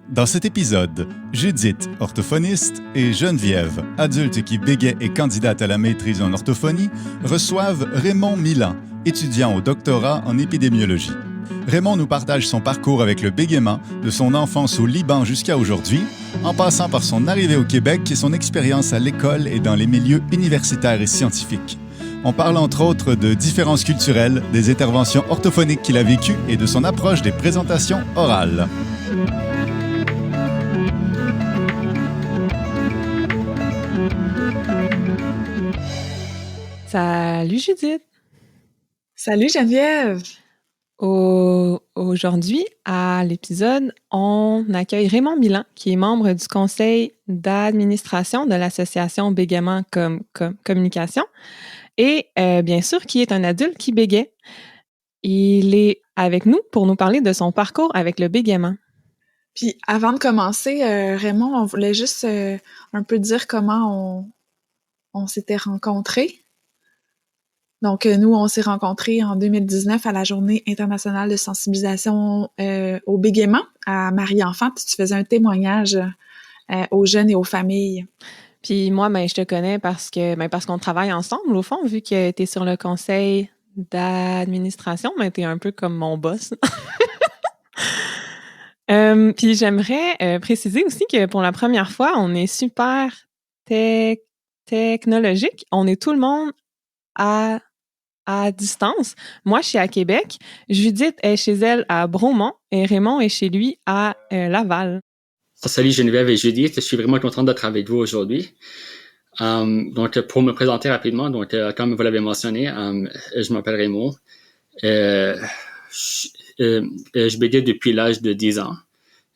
Dans cet épisode, Judith, orthophoniste, et Geneviève, adulte qui bégaie et candidate à la maîtrise en orthophonie, reçoivent Raymond Milan, étudiant au doctorat en épidémiologie. Raymond nous partage son parcours avec le bégaiement, de son enfance au Liban jusqu'à aujourd'hui, en passant par son arrivée au Québec et son expérience à l'école et dans les milieux universitaires et scientifiques. On parle entre autres de différences culturelles, des interventions orthophoniques qu'il a vécues et de son approche des présentations orales. Salut Judith! Salut Geneviève! Aujourd'hui, à l'épisode, on accueille Raymond Milan, qui est membre du conseil d'administration de l'association Bégaiement comme Communication et bien sûr, qui est un adulte qui bégaie. Il est avec nous pour nous parler de son parcours avec le bégaiement. Puis avant de commencer, Raymond, on voulait juste un peu dire comment on s'était rencontrés. Donc, nous, on s'est rencontrés en 2019 à la Journée internationale de sensibilisation au bégaiement à Marie-Enfant. Tu faisais un témoignage aux jeunes et aux familles. Puis moi, je te connais parce qu'on travaille ensemble, au fond, vu que tu es sur le conseil d'administration, mais tu es un peu comme mon boss. Puis j'aimerais préciser aussi que pour la première fois, on est super technologique. On est tout le monde à distance. Moi, je suis à Québec. Judith est chez elle à Bromont et Raymond est chez lui à Laval. Salut Geneviève et Judith, je suis vraiment contente d'être avec vous aujourd'hui. Donc, pour me présenter rapidement, comme vous l'avez mentionné, je m'appelle Raymond. Je bégaye depuis l'âge de 10 ans.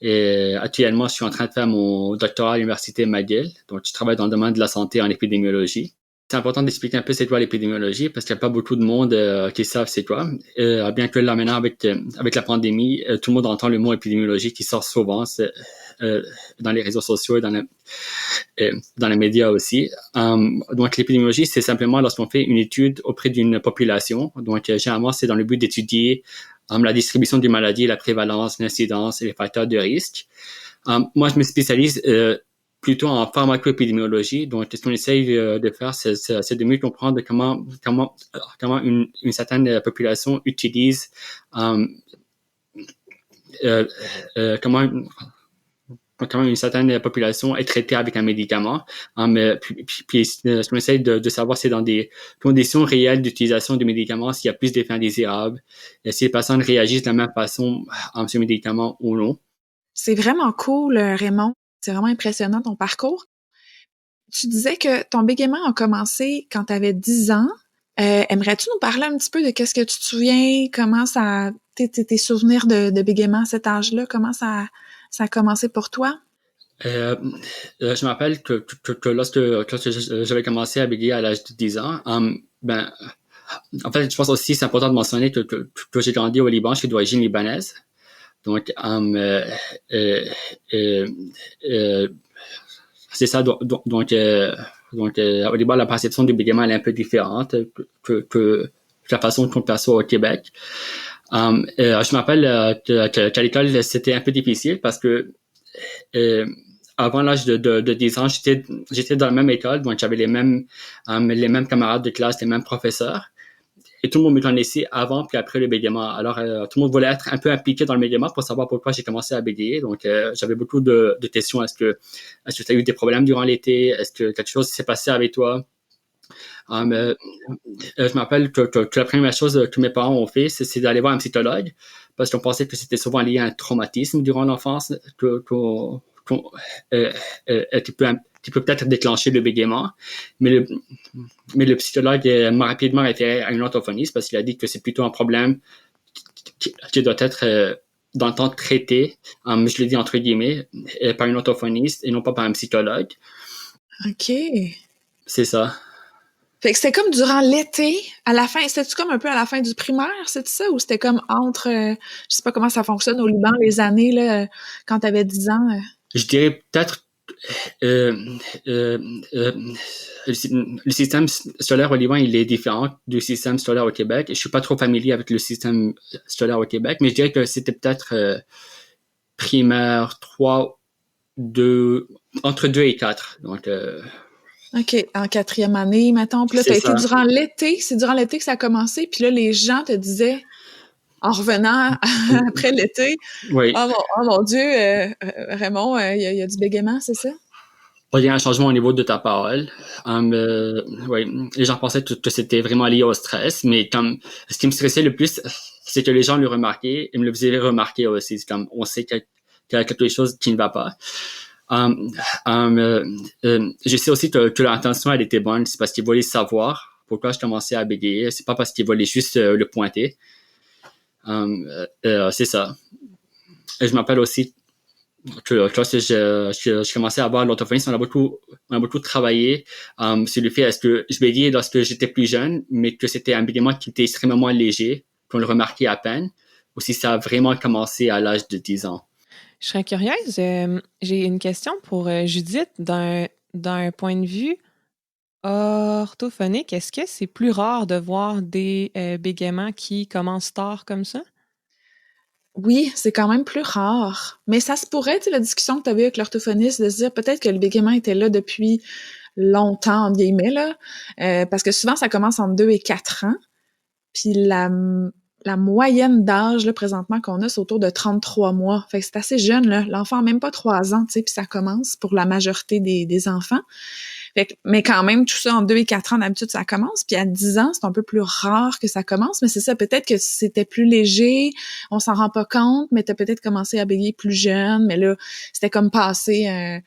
Et actuellement, je suis en train de faire mon doctorat à l'Université McGill. Donc, je travaille dans le domaine de la santé en épidémiologie. C'est important d'expliquer un peu c'est quoi l'épidémiologie parce qu'il n'y a pas beaucoup de monde qui savent c'est quoi. Bien que là maintenant avec la pandémie, tout le monde entend le mot épidémiologie qui sort souvent dans les réseaux sociaux et dans les médias aussi. Donc l'épidémiologie, c'est simplement lorsqu'on fait une étude auprès d'une population. Donc généralement, c'est dans le but d'étudier la distribution des maladies, la prévalence, l'incidence et les facteurs de risque. Moi, je me spécialise plutôt en pharmacoépidémiologie. Donc, ce qu'on essaye de faire, c'est de mieux comprendre comment une certaine population utilise, comment une certaine population est traitée avec un médicament. Puis ce qu'on essaye de savoir, c'est dans des conditions réelles d'utilisation du médicament, s'il y a plus d'effets indésirables, si les personnes réagissent de la même façon à ce médicament ou non. C'est vraiment cool, Raymond. C'est vraiment impressionnant ton parcours. Tu disais que ton bégaiement a commencé quand tu avais 10 ans. Aimerais-tu nous parler un petit peu de qu'est-ce que tu te souviens, comment ça, tes souvenirs de bégaiement à cet âge-là, comment ça a commencé pour toi? Je me rappelle que lorsque j'avais commencé à bégayer à l'âge de 10 ans, en fait, je pense aussi c'est important de mentionner que j'ai grandi au Liban, je suis d'origine libanaise. Donc, c'est ça. Donc, au Liban, la perception du bégaiement est un peu différente que la façon qu'on perçoit au Québec. Je me rappelle qu'à l'école, c'était un peu difficile parce que avant l'âge de 10 ans, j'étais dans la même école, donc j'avais les mêmes camarades de classe, les mêmes professeurs. Et tout le monde me connaissait avant puis après le bégaiement. Alors, tout le monde voulait être un peu impliqué dans le bégaiement pour savoir pourquoi j'ai commencé à bégayer. Donc, j'avais beaucoup de questions. Est-ce que tu as eu des problèmes durant l'été? Est-ce que quelque chose s'est passé avec toi? Je me rappelle que la première chose que mes parents ont fait, c'est d'aller voir un psychologue parce qu'on pensait que c'était souvent lié à un traumatisme durant l'enfance qui peut peut-être déclencher le bégaiement. Mais le psychologue m'a rapidement référé à une orthophoniste parce qu'il a dit que c'est plutôt un problème qui doit être dans le temps traité, je le dis entre guillemets, par une orthophoniste et non pas par un psychologue. OK. C'est ça. Fait que c'était comme durant l'été, à la fin, c'était-tu comme un peu à la fin du primaire, c'est ça? Ou c'était comme entre, je sais pas comment ça fonctionne au Liban, les années, là, quand t'avais 10 ans? Je dirais peut-être le système scolaire au Liban, il est différent du système scolaire au Québec. Je suis pas trop familier avec le système scolaire au Québec, mais je dirais que c'était peut-être primaire 3, entre 2 et 4. Donc, OK, en 4e année, mettons. Puis là, C'est t'as été ça. durant l'été. C'est durant l'été que ça a commencé. Puis là, les gens te disaient, en revenant après l'été, Oui. oh mon Dieu, Raymond, il y a du bégaiement, c'est ça? Il y a un changement au niveau de ta parole. Oui, les gens pensaient que c'était vraiment lié au stress, mais comme ce qui me stressait le plus, c'est que les gens le remarquaient et me le faisaient remarquer aussi. C'est comme on sait qu'il y a quelque chose qui ne va pas. Je sais aussi que l'intention elle était bonne, c'est parce qu'ils voulaient savoir pourquoi je commençais à bégayer. C'est pas parce qu'ils voulaient juste le pointer. C'est ça. Et je m'appelle aussi que lorsque je commençais à avoir l'orthophonisme, on a beaucoup travaillé sur le fait est-ce que je bégayais lorsque j'étais plus jeune, mais que c'était un bégaiement qui était extrêmement léger, qu'on le remarquait à peine, ou si ça a vraiment commencé à l'âge de 10 ans. Je serais curieuse. J'ai une question pour Judith. D'un point de vue orthophonique, est-ce que c'est plus rare de voir des bégaiements qui commencent tard comme ça? Oui, c'est quand même plus rare. Mais ça se pourrait, tu sais, la discussion que tu avais avec l'orthophoniste, de se dire peut-être que le bégaiement était là depuis longtemps, entre guillemets, là. Parce que souvent, ça commence entre 2 et 4 ans. Puis la moyenne d'âge, là, présentement, qu'on a, c'est autour de 33 mois. Fait que c'est assez jeune, là. L'enfant a même pas 3 ans, tu sais, puis ça commence pour la majorité des enfants. Fait que, mais quand même, tout ça, en 2 et 4 ans, d'habitude, ça commence. Puis à 10 ans, c'est un peu plus rare que ça commence. Mais c'est ça, peut-être que c'était plus léger, on s'en rend pas compte, mais t'as peut-être commencé à bégayer plus jeune. Mais là, c'était comme passer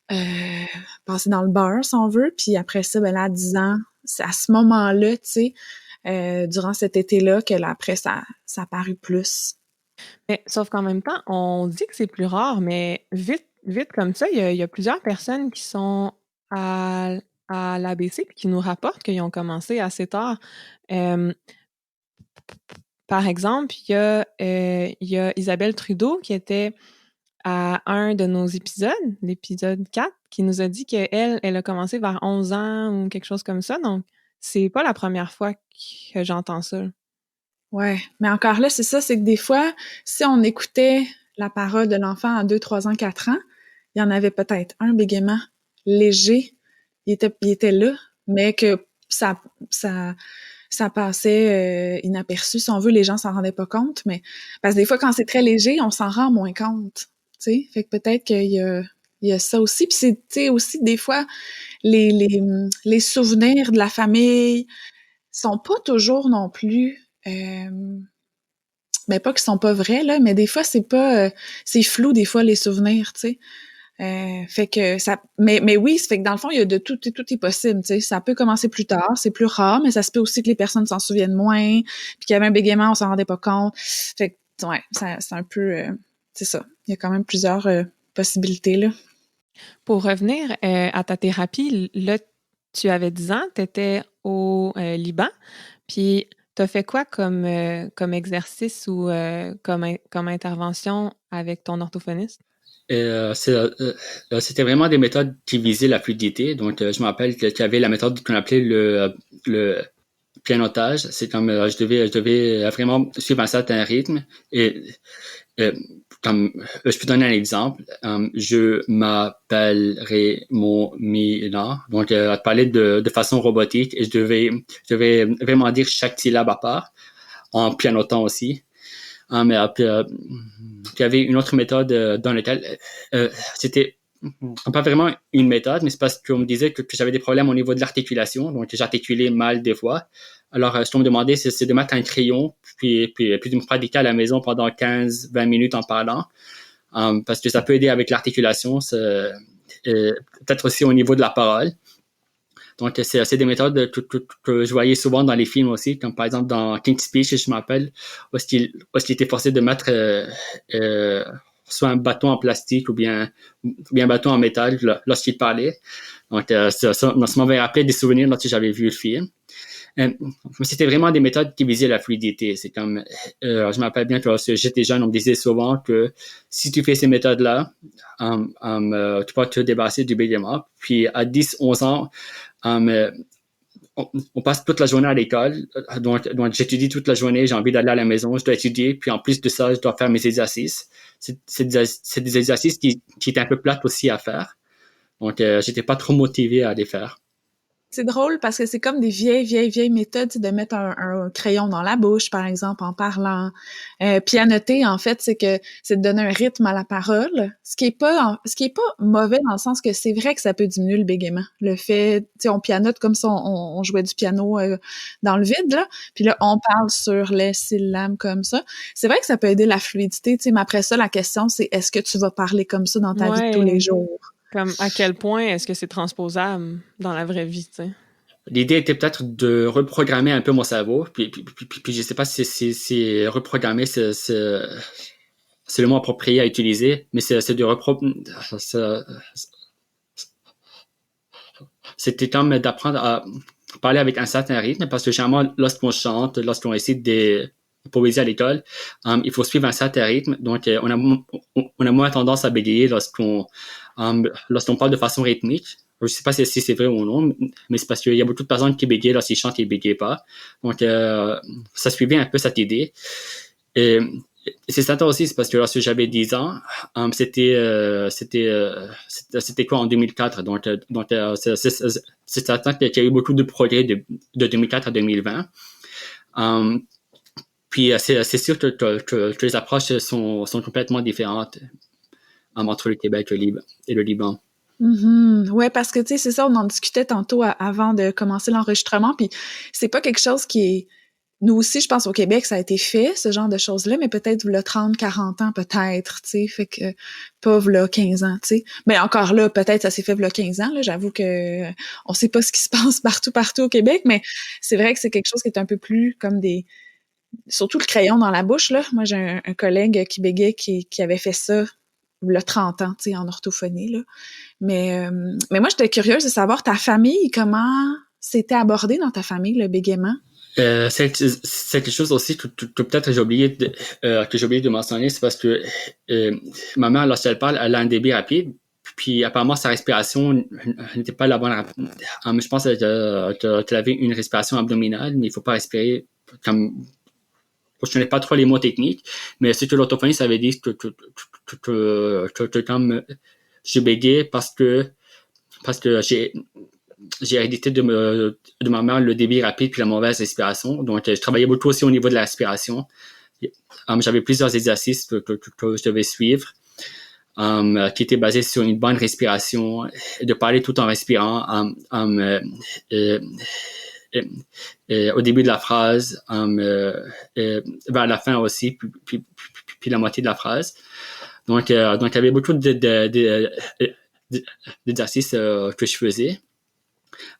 dans le beurre, si on veut. Puis après ça, ben là, à 10 ans, c'est à ce moment-là, tu sais, durant cet été-là, que là, après, ça a paru plus. Mais, sauf qu'en même temps, on dit que c'est plus rare, mais vite comme ça, il y a plusieurs personnes qui sont à, à l'ABC et qui nous rapportent qu'ils ont commencé assez tard. Euh, Par exemple, il y a Isabelle Trudeau qui était à un de nos épisodes, l'épisode 4, qui nous a dit qu'elle, elle a commencé vers 11 ans ou quelque chose comme ça. Donc, c'est pas la première fois que j'entends ça. Ouais, mais encore là, c'est ça, c'est que des fois, si on écoutait la parole de l'enfant à 2, 3 ans, 4 ans, il y en avait peut-être un bégaiement léger, il était là, mais que ça passait inaperçu, si on veut, les gens s'en rendaient pas compte, mais parce que des fois, quand c'est très léger, on s'en rend moins compte, tu sais, fait que peut-être il y a ça aussi, puis c'est, tu sais, aussi, des fois, les souvenirs de la famille sont pas toujours non plus ben pas qu'ils sont pas vrais là, mais des fois c'est flou des fois les souvenirs, tu sais. Fait que ça mais oui, ça fait que dans le fond, il y a de tout est possible, tu sais. Ça peut commencer plus tard, c'est plus rare, mais ça se peut aussi que les personnes s'en souviennent moins, puis qu'il y avait un bégaiement, on s'en rendait pas compte. Fait que ouais, c'est un peu c'est ça. Il y a quand même plusieurs possibilités là. Pour revenir à ta thérapie, là, tu avais 10 ans, tu étais au Liban, puis tu as fait quoi comme exercice ou comme intervention avec ton orthophoniste? C'était vraiment des méthodes qui visaient la fluidité. Donc, je me rappelle qu'il y avait la méthode qu'on appelait le pianotage. C'est comme je devais vraiment suivre un certain rythme. Et comme je peux donner un exemple. Je m'appelle Raymond Milan. Donc, à te parler de façon robotique, et je devais vraiment dire chaque syllabe à part, en pianotant aussi. Mais puis, il y avait une autre méthode dans laquelle c'était pas vraiment une méthode, mais c'est parce qu'on me disait que j'avais des problèmes au niveau de l'articulation, donc j'articulais mal des fois. Alors, ce qu'on me demandait, c'est de mettre un crayon, puis de me pratiquer à la maison pendant 15-20 minutes en parlant, parce que ça peut aider avec l'articulation, peut-être aussi au niveau de la parole. Donc, c'est des méthodes que je voyais souvent dans les films aussi, comme par exemple dans King's Speech, je m'appelle, où est-ce qu'il était forcé de mettre soit un bâton en plastique ou bien un bâton en métal lorsqu'il parlait. Donc, ça m'avait rappelé des souvenirs lorsque j'avais vu le film. Mais c'était vraiment des méthodes qui visaient la fluidité. C'est comme, je m'appelle bien que lorsque j'étais jeune, on me disait souvent que si tu fais ces méthodes-là, tu peux te débarrasser du bégaiement. Puis à 10-11 ans, on passe toute la journée à l'école, donc j'étudie toute la journée, j'ai envie d'aller à la maison, je dois étudier, puis en plus de ça, je dois faire mes exercices. C'est des exercices qui étaient un peu plates aussi à faire, donc j'étais pas trop motivé à les faire. C'est drôle parce que c'est comme des vieilles méthodes de mettre un crayon dans la bouche, par exemple, en parlant. Puis à noter, en fait, c'est de donner un rythme à la parole, ce qui est pas mauvais dans le sens que c'est vrai que ça peut diminuer le bégaiement. Le fait, tu sais, on pianote comme si on jouait du piano dans le vide, là. Puis là, on parle sur les syllabes comme ça. C'est vrai que ça peut aider la fluidité, tu sais, mais après ça, la question, c'est est-ce que tu vas parler comme ça dans ta vie de tous les jours? Comme à quel point est-ce que c'est transposable dans la vraie vie, tu sais? L'idée était peut-être de reprogrammer un peu mon cerveau, puis je sais pas si reprogrammer c'est le mot approprié à utiliser, mais c'était comme d'apprendre à parler avec un certain rythme, parce que généralement, lorsqu'on chante, lorsqu'on essaie de poésie à l'école, il faut suivre un certain rythme, donc on a moins tendance à bégayer lorsqu'on parle de façon rythmique. Je sais pas si c'est vrai ou non, mais c'est parce qu'il y a beaucoup de personnes qui bégayent lorsqu'ils chantent et ils bégayent pas. Donc, ça suivait un peu cette idée. Et c'est certain aussi, c'est parce que lorsque j'avais 10 ans, c'était quoi en 2004. Donc c'est certain qu'il y a eu beaucoup de progrès de 2004 à 2020. Puis c'est sûr que les approches sont complètement différentes entre le Québec et le Liban. Mm-hmm. Ouais, parce que tu sais, c'est ça, on en discutait tantôt avant de commencer l'enregistrement, puis c'est pas quelque chose qui est... Nous aussi, je pense, au Québec, ça a été fait, ce genre de choses-là, mais peut-être v'là 30, 40 ans, peut-être, tu sais, fait que pas v'là 15 ans, tu sais. Mais encore là, peut-être ça s'est fait v'là 15 ans, là, j'avoue que on sait pas ce qui se passe partout au Québec, mais c'est vrai que c'est quelque chose qui est un peu plus comme des... Surtout le crayon dans la bouche, là. Moi, j'ai un collègue qui bégayait qui avait fait ça v'là 30 ans, tu sais, en orthophonie, là. Mais moi, j'étais curieuse de savoir, ta famille, comment c'était abordé dans ta famille, le bégaiement? C'est quelque chose aussi que peut-être j'ai oublié de mentionner, c'est parce que ma mère, lorsqu'elle parle, elle a un débit rapide, puis apparemment sa respiration n'était pas la bonne. Je pense qu'elle avait une respiration abdominale, mais il faut pas respirer comme... Je connais pas trop les mots techniques, mais ce que l'orthophoniste avait dit que comme je bégayais parce que j'ai hérité de ma mère le débit rapide puis la mauvaise respiration. Donc, je travaillais beaucoup aussi au niveau de la respiration. J'avais plusieurs exercices que je devais suivre, qui étaient basés sur une bonne respiration, de parler tout en respirant, au début de la phrase, vers la fin aussi, puis la moitié de la phrase. Donc, il y avait beaucoup d'exercices que je faisais.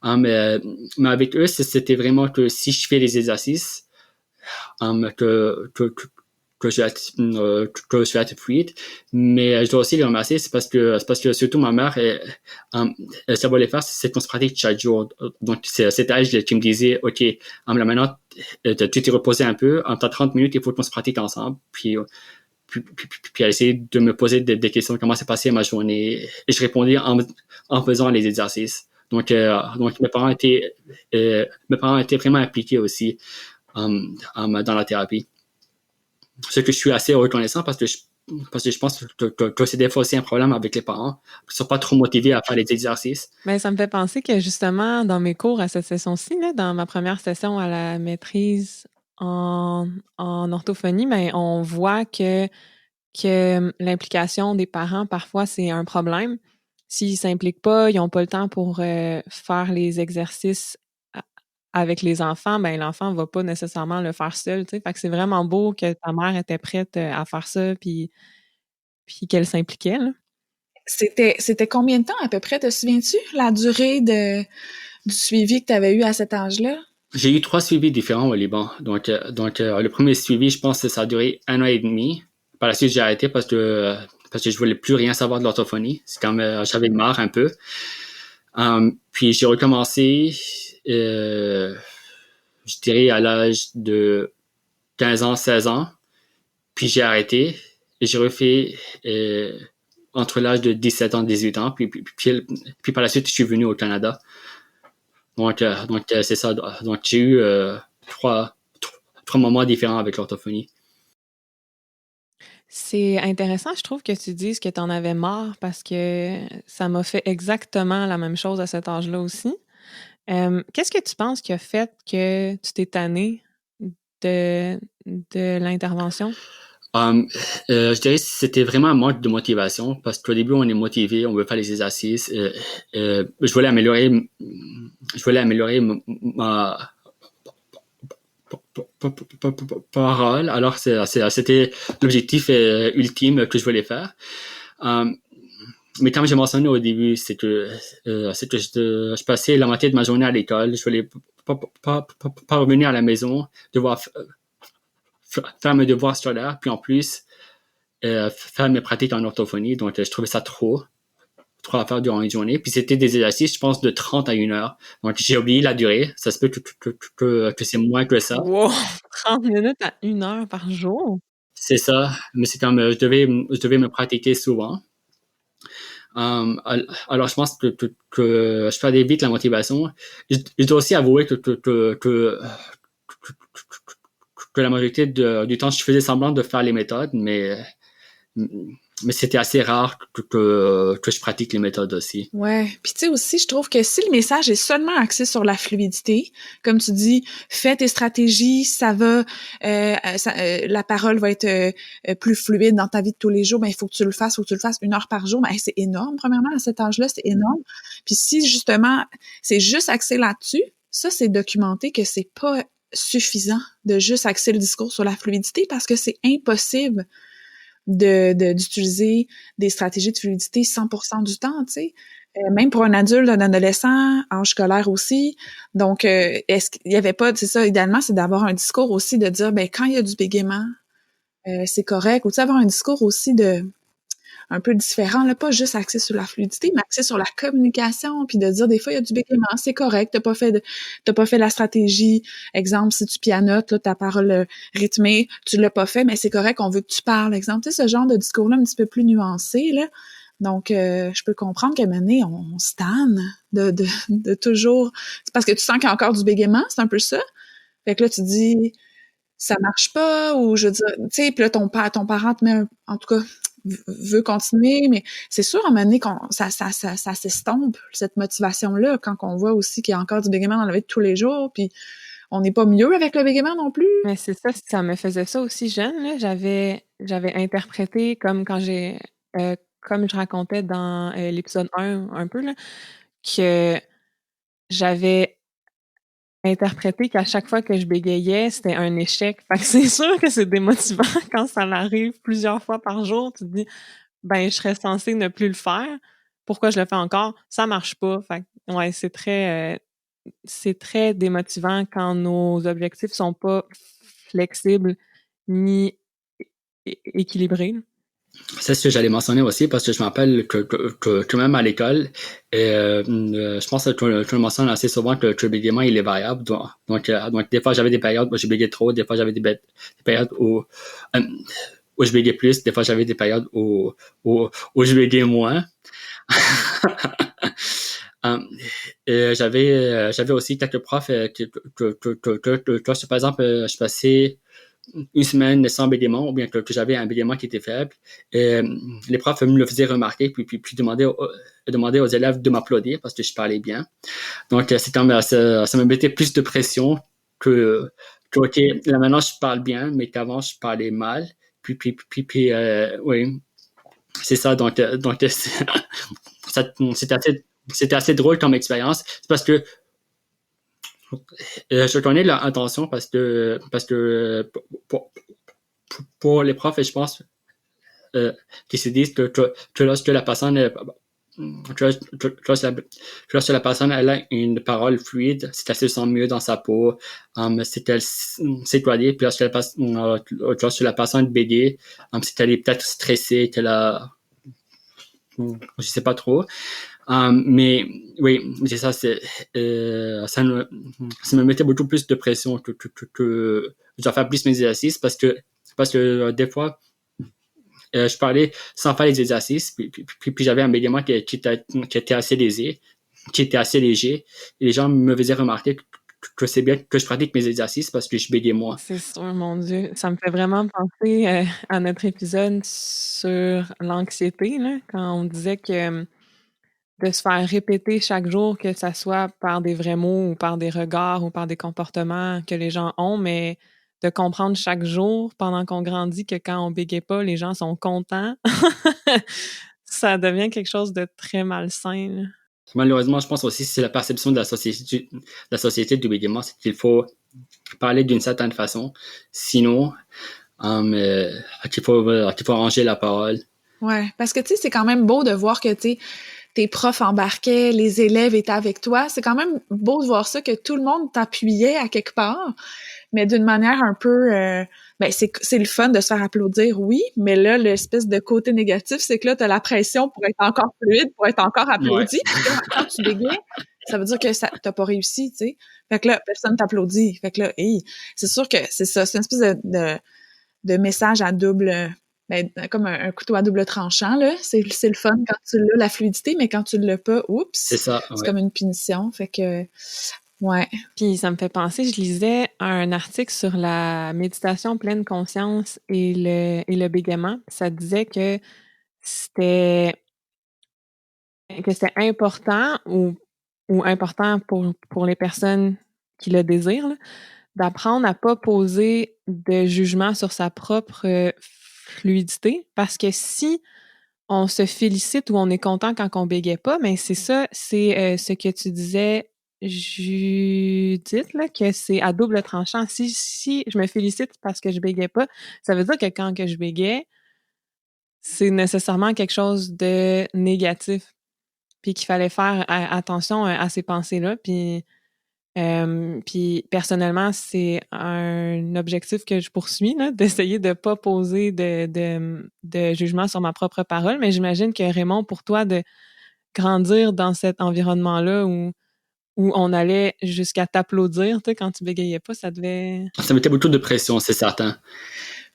Mais avec eux, c'était vraiment que si je fais les exercices, que je vais être fluide. Mais je dois aussi les remercier, c'est parce que surtout ma mère, ça va les faire, c'est qu'on se pratique chaque jour. Donc, c'est elle qui me disait, OK, là maintenant, tu t'es reposé un peu, t'as 30 minutes, il faut qu'on se pratique ensemble. Puis elle essayait de me poser des questions, comment s'est passée ma journée. Et je répondais en faisant les exercices. Donc mes parents étaient vraiment impliqués aussi dans la thérapie. Ce que je suis assez reconnaissant parce que je pense que c'est des fois aussi un problème avec les parents qui sont pas trop motivés à faire les exercices. Mais ça me fait penser que justement, dans mes cours à cette session-ci, là, dans ma première session à la maîtrise en orthophonie, ben, on voit que l'implication des parents, parfois, c'est un problème. S'ils ne s'impliquent pas, ils n'ont pas le temps pour faire les exercices avec les enfants, ben l'enfant ne va pas nécessairement le faire seul. Fait que c'est vraiment beau que ta mère était prête à faire ça puis qu'elle s'impliquait. Là. C'était combien de temps à peu près, te souviens-tu, la durée du suivi que tu avais eu à cet âge-là? J'ai eu 3 suivis différents au Liban. Donc le premier suivi, je pense que ça a duré 1 an et demi. Par la suite, j'ai arrêté parce que je voulais plus rien savoir de l'orthophonie. C'est comme j'avais marre un peu. Puis j'ai recommencé, je dirais à l'âge de 15 ans, 16 ans. Puis j'ai arrêté et j'ai refait entre l'âge de 17 ans et 18 ans. Puis par la suite, je suis venu au Canada. Donc c'est ça. Donc, j'ai eu trois moments différents avec l'orthophonie. C'est intéressant, je trouve, que tu dises que tu en avais marre parce que ça m'a fait exactement la même chose à cet âge-là aussi. Qu'est-ce que tu penses qui a fait que tu t'es tanné de l'intervention? Je dirais que c'était vraiment un manque de motivation parce qu'au début, on est motivé, on veut faire les exercices. Je voulais améliorer ma parole. Alors, c'était l'objectif ultime que je voulais faire. Mais comme j'ai mentionné au début, c'est que je passais la moitié de ma journée à l'école. Je voulais pas revenir à la maison, devoir faire mes devoirs scolaires, puis en plus faire mes pratiques en orthophonie. Donc, je trouvais ça trop à faire durant une journée. Puis c'était des exercices, je pense, de 30 à 1 heure. Donc, j'ai oublié la durée. Ça se peut que c'est moins que ça. Wow! 30 minutes à 1 heure par jour? C'est ça. Mais c'est comme, je devais me pratiquer souvent. Alors, je pense que je perdais vite la motivation. Je dois aussi avouer que la majorité du temps, je faisais semblant de faire les méthodes, mais c'était assez rare que je pratique les méthodes aussi. Ouais. Puis tu sais aussi, je trouve que si le message est seulement axé sur la fluidité, comme tu dis, fais tes stratégies, ça va, la parole va être plus fluide dans ta vie de tous les jours. Ben il faut que tu le fasses, 1 heure par jour. Ben c'est énorme. Premièrement, à cet âge-là, c'est énorme. Puis si justement c'est juste axé là-dessus, ça c'est documenté que c'est pas suffisant de juste axer le discours sur la fluidité parce que c'est impossible d'utiliser des stratégies de fluidité 100% du temps, tu sais. Même pour un adulte, un adolescent, âge scolaire aussi. Donc, est-ce qu'il y avait pas, c'est ça, idéalement, c'est d'avoir un discours aussi de dire, ben quand il y a du bégaiement, c'est correct. Ou tu sais, avoir un discours aussi un peu différent, là, pas juste axé sur la fluidité, mais axé sur la communication, puis de dire des fois il y a du bégaiement, c'est correct, t'as pas fait la stratégie. Exemple, si tu pianotes, là, ta parole rythmée, tu l'as pas fait, mais c'est correct, on veut que tu parles. Exemple, tu sais, ce genre de discours-là un petit peu plus nuancé, là. Donc, je peux comprendre qu'à un moment donné, on se tanne de toujours. C'est parce que tu sens qu'il y a encore du bégaiement, c'est un peu ça. Fait que là, tu dis ça marche pas, ou je veux dire, tu sais, puis là, ton parent te met en tout cas, veut continuer, mais c'est sûr, à un moment donné, ça s'estompe, cette motivation-là, quand on voit aussi qu'il y a encore du bégaiement dans la vie de tous les jours, puis on n'est pas mieux avec le bégaiement non plus. Mais c'est ça me faisait ça aussi jeune, là. J'avais interprété comme quand comme je racontais dans l'épisode 1 un peu, là, que j'avais interprété qu'à chaque fois que je bégayais, c'était un échec. Fait que c'est sûr que c'est démotivant quand ça l'arrive plusieurs fois par jour. Tu te dis, ben, je serais censée ne plus le faire. Pourquoi je le fais encore? Ça marche pas. Fait que, ouais, c'est très démotivant quand nos objectifs sont pas flexibles ni équilibrés. C'est ce que j'allais mentionner aussi parce que je me rappelle que même à l'école, je pense que tu le mentionnes assez souvent que le bégaiement il est variable. Donc, des fois j'avais des périodes où je bégayais trop, des fois j'avais des périodes où je bégayais plus, des fois j'avais des périodes où je bégayais moins. J'avais aussi quelques profs par exemple, je passais une semaine sans bégaiement, ou bien que j'avais un bégaiement qui était faible. Et, les profs me le faisaient remarquer, puis demandaient aux élèves de m'applaudir parce que je parlais bien. Donc, c'est comme ça me mettait plus de pression que OK, là maintenant je parle bien, mais qu'avant je parlais mal. Oui, c'est ça. Donc c'était assez drôle comme expérience. C'est parce que je connais leur intention parce que pour les profs, je pense qui se disent que lorsque la personne lorsque la personne elle a une parole fluide, c'est qu'elle se sent mieux dans sa peau, c'est qu'elle s'étoile, puis lorsque la personne bégaye, c'est qu'elle est peut-être stressée, qu'elle a je sais pas trop. Mais oui, c'est ça, ça me mettait beaucoup plus de pression que je dois faire plus mes exercices parce que des fois, je parlais sans faire les exercices, puis j'avais un bégaiement qui était assez lésé. qui était assez léger. Et les gens me faisaient remarquer que c'est bien que je pratique mes exercices parce que je bégayais moins. C'est sûr, mon Dieu. Ça me fait vraiment penser à notre épisode sur l'anxiété, là, quand on disait que de se faire répéter chaque jour, que ça soit par des vrais mots ou par des regards ou par des comportements que les gens ont, mais de comprendre chaque jour pendant qu'on grandit que quand on bégaye pas, les gens sont contents. Ça devient quelque chose de très malsain, là. Malheureusement, je pense aussi que c'est la perception de la société du bégaiement, c'est qu'il faut parler d'une certaine façon. Sinon, qu'il faut ranger la parole. Ouais, parce que, tu sais, c'est quand même beau de voir que, tu sais, tes profs embarquaient, les élèves étaient avec toi. C'est quand même beau de voir ça, que tout le monde t'appuyait à quelque part, mais d'une manière un peu... ben, c'est le fun de se faire applaudir, oui, mais là, l'espèce de côté négatif, c'est que là, t'as la pression pour être encore fluide, pour être encore applaudi. Ouais. Puis là, quand tu bégayes, ça veut dire que t'as pas réussi, tu sais. Fait que là, personne t'applaudit. Fait que là, hey, c'est sûr que c'est ça. C'est une espèce de message à double... Ben, comme un couteau à double tranchant, là. C'est le fun quand tu l'as, la fluidité, mais quand tu l'as pas, oups, C'est ça, c'est ouais. comme une punition. Fait que, ouais. Puis ça me fait penser, je lisais un article sur la méditation pleine conscience et le bégaiement. Ça disait que c'était important ou important pour les personnes qui le désirent, là, d'apprendre à pas poser de jugement sur sa propre fluidité, parce que si on se félicite ou on est content quand on bégaye pas, mais c'est ça, c'est ce que tu disais, Judith, là, que c'est à double tranchant. Si je me félicite parce que je bégaye pas, ça veut dire que quand que je bégaye, c'est nécessairement quelque chose de négatif, puis qu'il fallait faire attention à ces pensées-là, puis personnellement, c'est un objectif que je poursuis, là, d'essayer de pas poser de jugement sur ma propre parole. Mais j'imagine que Raymond, pour toi, de grandir dans cet environnement-là où on allait jusqu'à t'applaudir, tu sais, quand tu bégayais pas, ça devait... Ça mettait beaucoup de pression, c'est certain.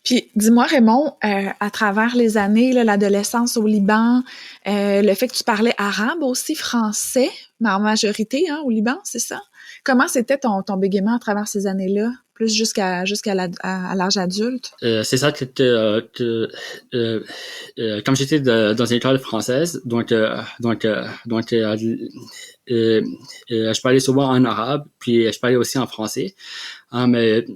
Puis, dis-moi, Raymond, à travers les années, là, l'adolescence au Liban, le fait que tu parlais arabe aussi, français, mais en majorité, hein, au Liban, c'est ça? Comment c'était ton bégaiement à travers ces années-là, plus jusqu'à l'âge adulte? C'est ça que comme j'étais dans une école française, je parlais souvent en arabe, puis je parlais aussi en français. Mais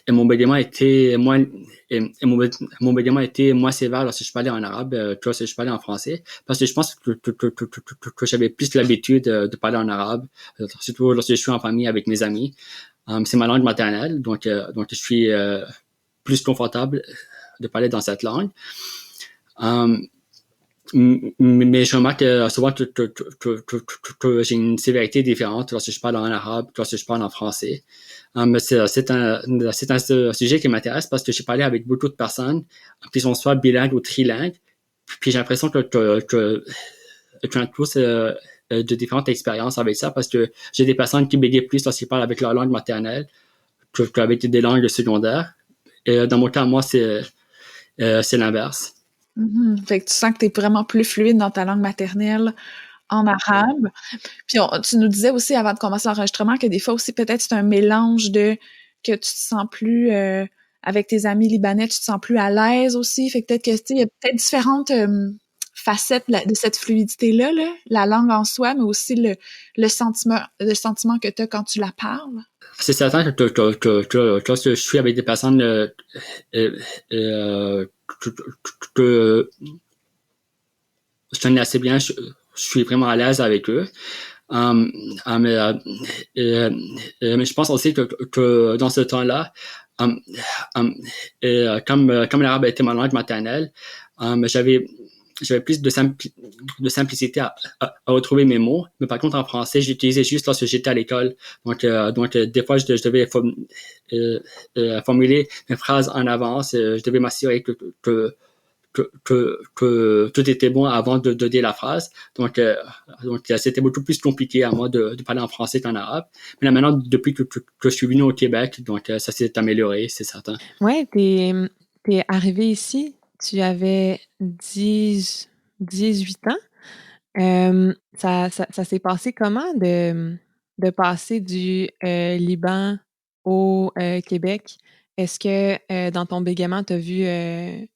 et mon bégaiement était moins mon bégaiement était moins sévère lorsque je parlais en arabe que lorsque je parlais en français, parce que je pense que j'avais plus l'habitude de parler en arabe, surtout lorsque je suis en famille avec mes amis. C'est ma langue maternelle, donc je suis plus confortable de parler dans cette langue. Mais je remarque souvent que j'ai une sévérité différente lorsque je parle en arabe que lorsque je parle en français. Mais c'est un sujet qui m'intéresse parce que j'ai parlé avec beaucoup de personnes qui sont soit bilingues ou trilingues. Puis j'ai l'impression que tu as tous de différentes expériences avec ça, parce que j'ai des personnes qui bégayent plus lorsqu'ils parlent avec leur langue maternelle qu'avec des langues secondaires. Et dans mon cas, moi, c'est l'inverse. Mm-hmm. Fait que tu sens que tu es vraiment plus fluide dans ta langue maternelle en arabe. Puis tu nous disais aussi avant de commencer l'enregistrement que des fois aussi peut-être c'est un mélange de que tu te sens plus avec tes amis libanais, tu te sens plus à l'aise aussi. Fait que peut-être que il y a peut-être différentes facettes de cette fluidité-là, là, la langue en soi, mais aussi le sentiment que tu as quand tu la parles. C'est certain que lorsque je suis avec des personnes que je connais assez bien, je suis vraiment à l'aise avec eux. Mais je pense aussi que dans ce temps-là, comme l'arabe était ma langue maternelle, j'avais plus de simplicité à retrouver mes mots. Mais par contre, en français, j'utilisais juste lorsque j'étais à l'école. Donc des fois, je devais formuler mes phrases en avance. Je devais m'assurer que tout était bon avant de dire la phrase. Donc c'était beaucoup plus compliqué à moi de parler en français qu'en arabe. Mais là, maintenant, depuis que je suis venu au Québec, donc ça s'est amélioré, c'est certain. Ouais, t'es arrivé ici, tu avais 18 ans. Ça s'est passé comment de passer du Liban au Québec? Est-ce que dans ton bégaiement, tu as vu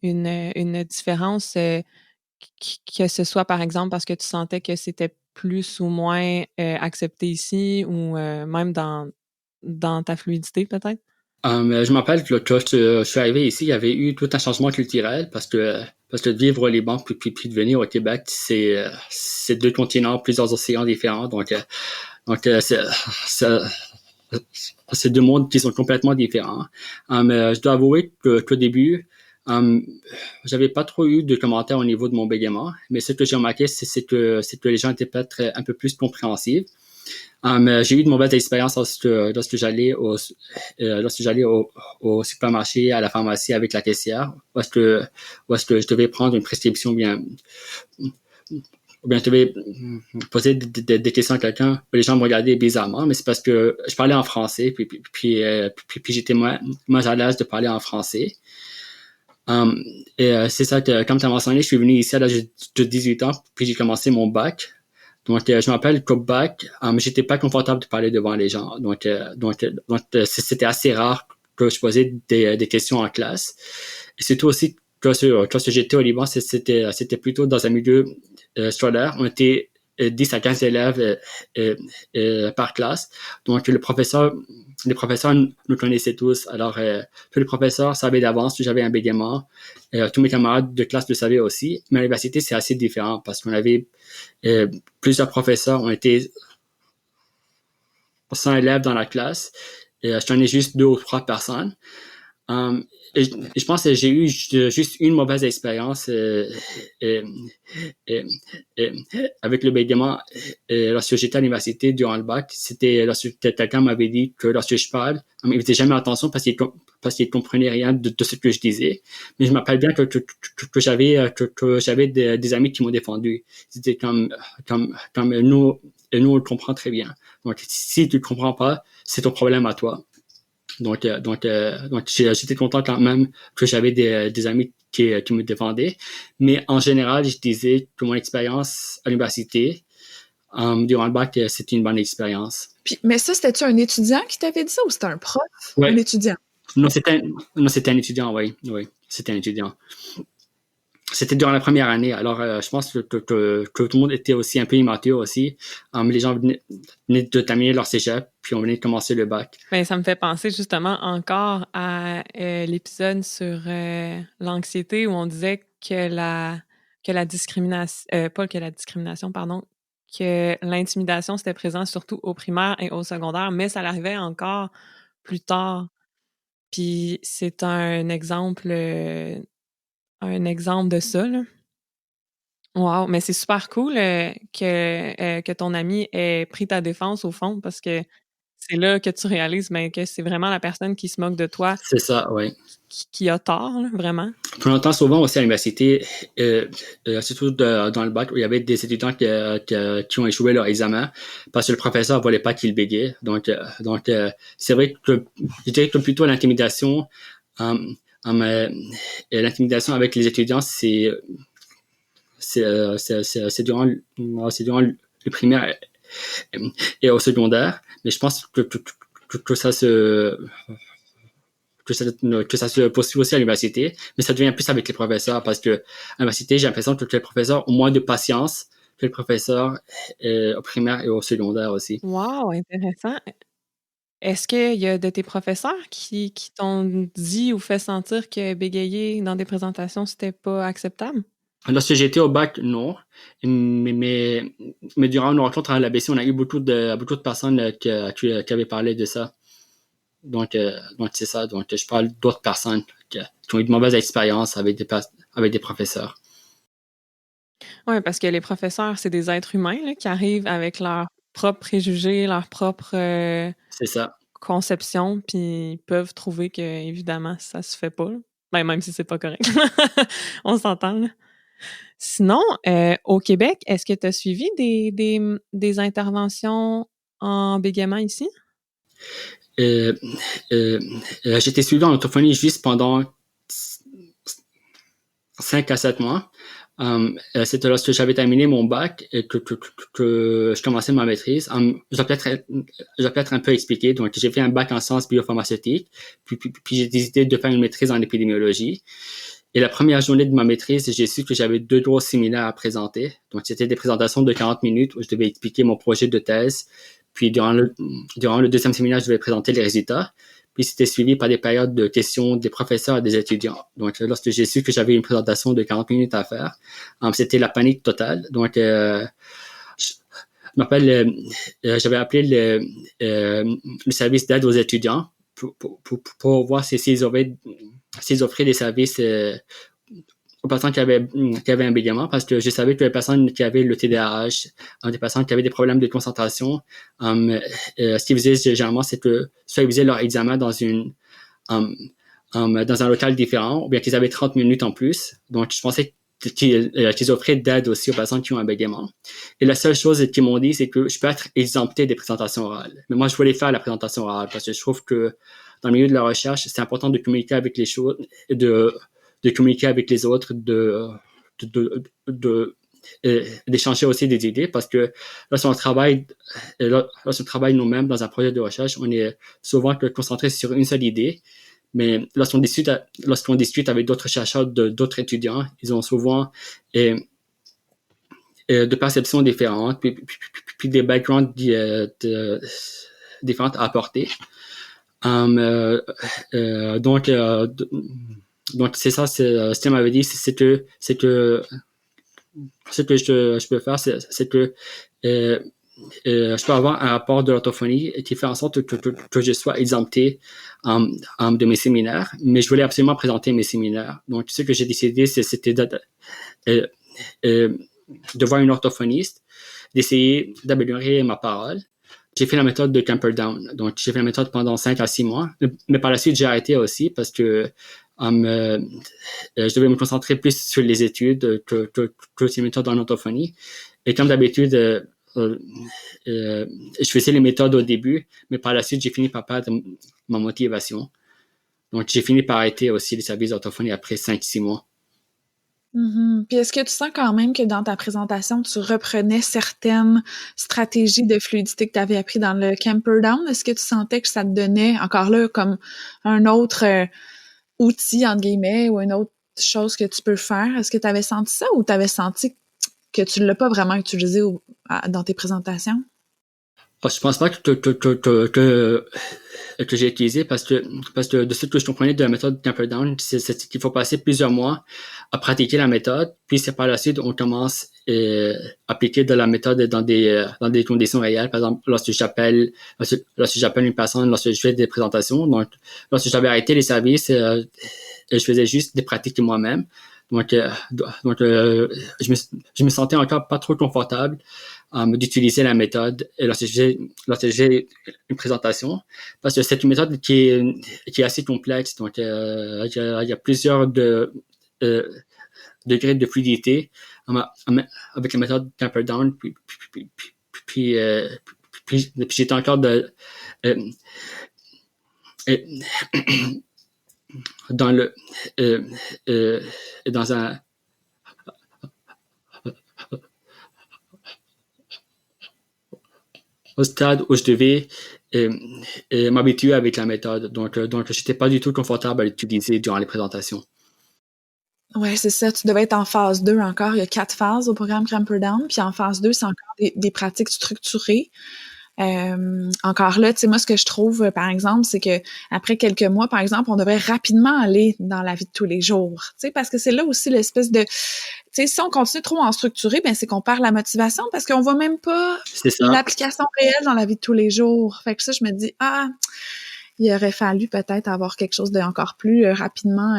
une différence, que ce soit par exemple parce que tu sentais que c'était plus ou moins accepté ici ou même dans ta fluidité peut-être? Je me rappelle que quand je suis arrivé ici, il y avait eu tout un changement culturel parce que de vivre au Liban puis de venir au Québec, c'est deux continents, plusieurs océans différents. Donc c'est deux mondes qui sont complètement différents. Je dois avouer qu'au début, j'avais pas trop eu de commentaires au niveau de mon bégaiement, mais ce que j'ai remarqué, c'est que les gens étaient peut-être un peu plus compréhensifs. J'ai eu de mauvaises expériences lorsque j'allais au supermarché, à la pharmacie avec la caissière, où est-ce que je devais prendre une prescription ou bien je devais poser des questions à quelqu'un. Les gens me regardaient bizarrement, mais c'est parce que je parlais en français, puis j'étais moins à l'aise de parler en français. C'est ça que, comme tu as mentionné, je suis venu ici à l'âge de 18 ans, puis j'ai commencé mon bac. Donc, je me rappelle qu'au bac, j'étais pas confortable de parler devant les gens. C'était assez rare que je posais des questions en classe. Et surtout aussi, quand j'étais au Liban, c'était plutôt dans un milieu scolaire. On était 10 à 15 élèves par classe. Donc, les professeurs nous connaissaient tous. Alors, tous les professeurs savaient d'avance que j'avais un bégaiement. Tous mes camarades de classe le savaient aussi. Mais à l'université, c'est assez différent parce qu'on avait plusieurs professeurs. On était 100 élèves dans la classe. Je tenais juste 2 ou 3 personnes. Je pense que j'ai eu juste une mauvaise expérience avec le bégaiement lorsque j'étais à l'université durant le bac. C'était lorsque quelqu'un m'avait dit que lorsque je parle, il faisait jamais attention parce qu'il comprenait rien de ce que je disais. Mais je me rappelle bien que j'avais des amis qui m'ont défendu. C'était comme nous, on le comprend très bien. Donc, si tu ne comprends pas, c'est ton problème à toi. Donc j'étais content quand même que j'avais des amis qui me défendaient. Mais en général, je disais que mon expérience à l'université, durant le bac, c'était une bonne expérience. Mais ça, c'était-tu un étudiant qui t'avait dit ça ou c'était un prof? Ouais. Un étudiant? Non, c'était un étudiant, oui. Oui, c'était un étudiant. C'était durant la première année. Alors, je pense que tout le monde était aussi un peu immature aussi. Les gens venaient de terminer leur cégep, puis on venait de commencer le bac. Ben, ça me fait penser justement encore à l'épisode sur l'anxiété où on disait que la discrimination, pas que la discrimination, pardon, que l'intimidation c'était présent surtout au primaire et au secondaire, mais ça l'arrivait encore plus tard. Puis c'est un exemple de ça, là. Wow, mais c'est super cool que ton ami ait pris ta défense au fond parce que c'est là que tu réalises que c'est vraiment la personne qui se moque de toi C'est ça, oui. qui a tort, là, vraiment. Puis on entend souvent aussi à l'université, surtout dans le bac, où il y avait des étudiants qui ont échoué leur examen parce que le professeur ne voulait pas qu'ils bégayent. Donc c'est vrai que je dirais que plutôt l'intimidation, l'intimidation avec les étudiants, c'est durant le primaire et au secondaire. Mais je pense que ça se poursuit aussi à l'université, mais ça devient plus avec les professeurs parce que à l'université, j'ai l'impression que les professeurs ont moins de patience que les professeurs au primaire et au secondaire aussi. Wow, intéressant. Est-ce qu'il y a de tes professeurs qui t'ont dit ou fait sentir que bégayer dans des présentations, c'était pas acceptable? Lorsque j'étais au bac, non. Mais durant nos rencontres à l'ABC, on a eu beaucoup de personnes qui avaient parlé de ça. Donc c'est ça. Donc, je parle d'autres personnes qui ont eu de mauvaises expériences avec des professeurs. Oui, parce que les professeurs, c'est des êtres humains là, qui arrivent avec leurs propres préjugés, leurs propres C'est ça. conceptions, puis ils peuvent trouver que, évidemment, ça se fait pas. Là. Ben, même si c'est pas correct. On s'entend, là. Sinon, au Québec, est-ce que tu as suivi des interventions en bégaiement ici? J'étais suivi en orthophonie juste pendant 5 à 7 mois. C'était lorsque j'avais terminé mon bac et que je commençais ma maîtrise. Je dois peut-être un peu expliquer. Donc, j'ai fait un bac en sciences biopharmaceutiques, puis j'ai décidé de faire une maîtrise en épidémiologie. Et la première journée de ma maîtrise, j'ai su que j'avais 2 gros séminaires à présenter. Donc, c'était des présentations de 40 minutes où je devais expliquer mon projet de thèse. Puis, durant le deuxième séminaire, je devais présenter les résultats. Puis, c'était suivi par des périodes de questions des professeurs et des étudiants. Donc, lorsque j'ai su que j'avais une présentation de 40 minutes à faire, c'était la panique totale. Donc, j'avais appelé le service d'aide aux étudiants pour voir s'ils offraient des services aux personnes qui avaient un bégaiement, parce que je savais que les personnes qui avaient le TDAH, des personnes qui avaient des problèmes de concentration, ce qu'ils faisaient généralement, c'est que soit ils faisaient leur examen dans un local différent, ou bien qu'ils avaient 30 minutes en plus. Donc, je pensais qu'ils offraient d'aide aussi aux personnes qui ont un bégaiement. Et la seule chose qu'ils m'ont dit, c'est que je peux être exempté des présentations orales. Mais moi, je voulais faire la présentation orale parce que je trouve que dans le milieu de la recherche, c'est important de communiquer avec les choses, de communiquer avec les autres, d'échanger aussi des idées, parce que lorsqu'on travaille nous-mêmes dans un projet de recherche, on est souvent concentré sur une seule idée. Mais lorsqu'on discute avec d'autres chercheurs, d'autres étudiants, ils ont souvent de perceptions différentes, puis des backgrounds différents à apporter. Donc c'est ça, ce qu'elle m'avait dit, c'est que ce que je peux faire, c'est que je peux avoir un rapport de l'orthophonie qui fait en sorte que je sois exempté de mes séminaires, mais je voulais absolument présenter mes séminaires. Donc, ce que j'ai décidé, c'était de voir une orthophoniste, d'essayer d'améliorer ma parole. J'ai fait la méthode de Camperdown. Donc, j'ai fait la méthode pendant 5 à 6 mois. Mais par la suite, j'ai arrêté aussi parce que je devais me concentrer plus sur les études que ces méthodes en orthophonie. Et comme d'habitude, je faisais les méthodes au début, mais par la suite, j'ai fini par perdre ma motivation. Donc, j'ai fini par arrêter aussi les services d'orthophonie après 5-6 mois. Mm-hmm. Puis est-ce que tu sens quand même que dans ta présentation, tu reprenais certaines stratégies de fluidité que tu avais appris dans le Camperdown? Est-ce que tu sentais que ça te donnait, encore là, comme un autre outil, entre guillemets, ou une autre chose que tu peux faire? Est-ce que tu avais senti ça ou tu avais senti que tu ne l'as pas vraiment utilisé dans tes présentations? Je pense pas que j'ai utilisé parce que de ce que je comprenais de la méthode Camperdown, c'est qu'il faut passer plusieurs mois à pratiquer la méthode, puis c'est par la suite on commence à appliquer de la méthode dans des conditions réelles. Par exemple, lorsque j'appelle une personne, lorsque je fais des présentations. Donc, lorsque j'avais arrêté les services, je faisais juste des pratiques moi-même. Donc, je me sentais encore pas trop confortable d'utiliser la méthode lorsque j'ai une présentation, parce que c'est une méthode qui est assez complexe. Donc, il y a plusieurs degrés de fluidité avec la méthode Camperdown. Puis j'étais encore dans un au stade où je devais m'habituer avec la méthode. Donc, j'étais pas du tout confortable à l'utiliser durant les présentations. Ouais, c'est ça. Tu devais être en phase 2 encore. Il y a 4 phases au programme Camperdown. Puis en phase 2, c'est encore des pratiques structurées. Encore là, tu sais, moi, ce que je trouve, par exemple, c'est que après quelques mois, par exemple, on devrait rapidement aller dans la vie de tous les jours. Tu sais, parce que c'est là aussi l'espèce de... Tu sais, si on continue trop en structuré, ben c'est qu'on perd la motivation parce qu'on voit même pas l'application réelle dans la vie de tous les jours. Fait que ça, je me dis, il aurait fallu peut-être avoir quelque chose de encore plus rapidement...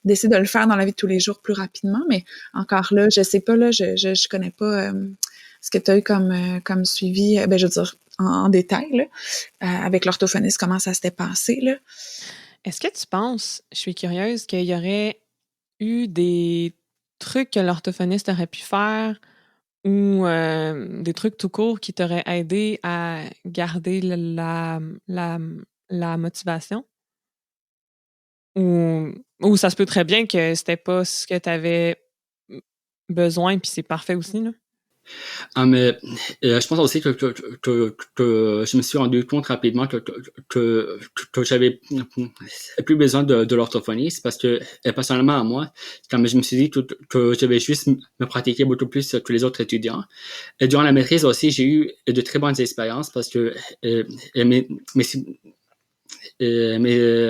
d'essayer de le faire dans la vie de tous les jours plus rapidement, mais encore là, je sais pas, là, je connais pas ce que tu as eu comme suivi, je veux dire, en détail, là, avec l'orthophoniste, comment ça s'était passé, là. Est-ce que tu penses, je suis curieuse, qu'il y aurait eu des trucs que l'orthophoniste aurait pu faire ou des trucs tout court qui t'auraient aidé à garder la motivation? Ou ça se peut très bien que c'était pas ce que tu avais besoin, puis c'est parfait aussi, là. Mais je pense aussi que je me suis rendu compte rapidement que j'avais plus besoin de l'orthophonie. C'est parce que, personnellement, à moi, quand je me suis dit que je vais juste me pratiquer beaucoup plus que les autres étudiants. Et durant la maîtrise aussi, j'ai eu de très bonnes expériences parce que mes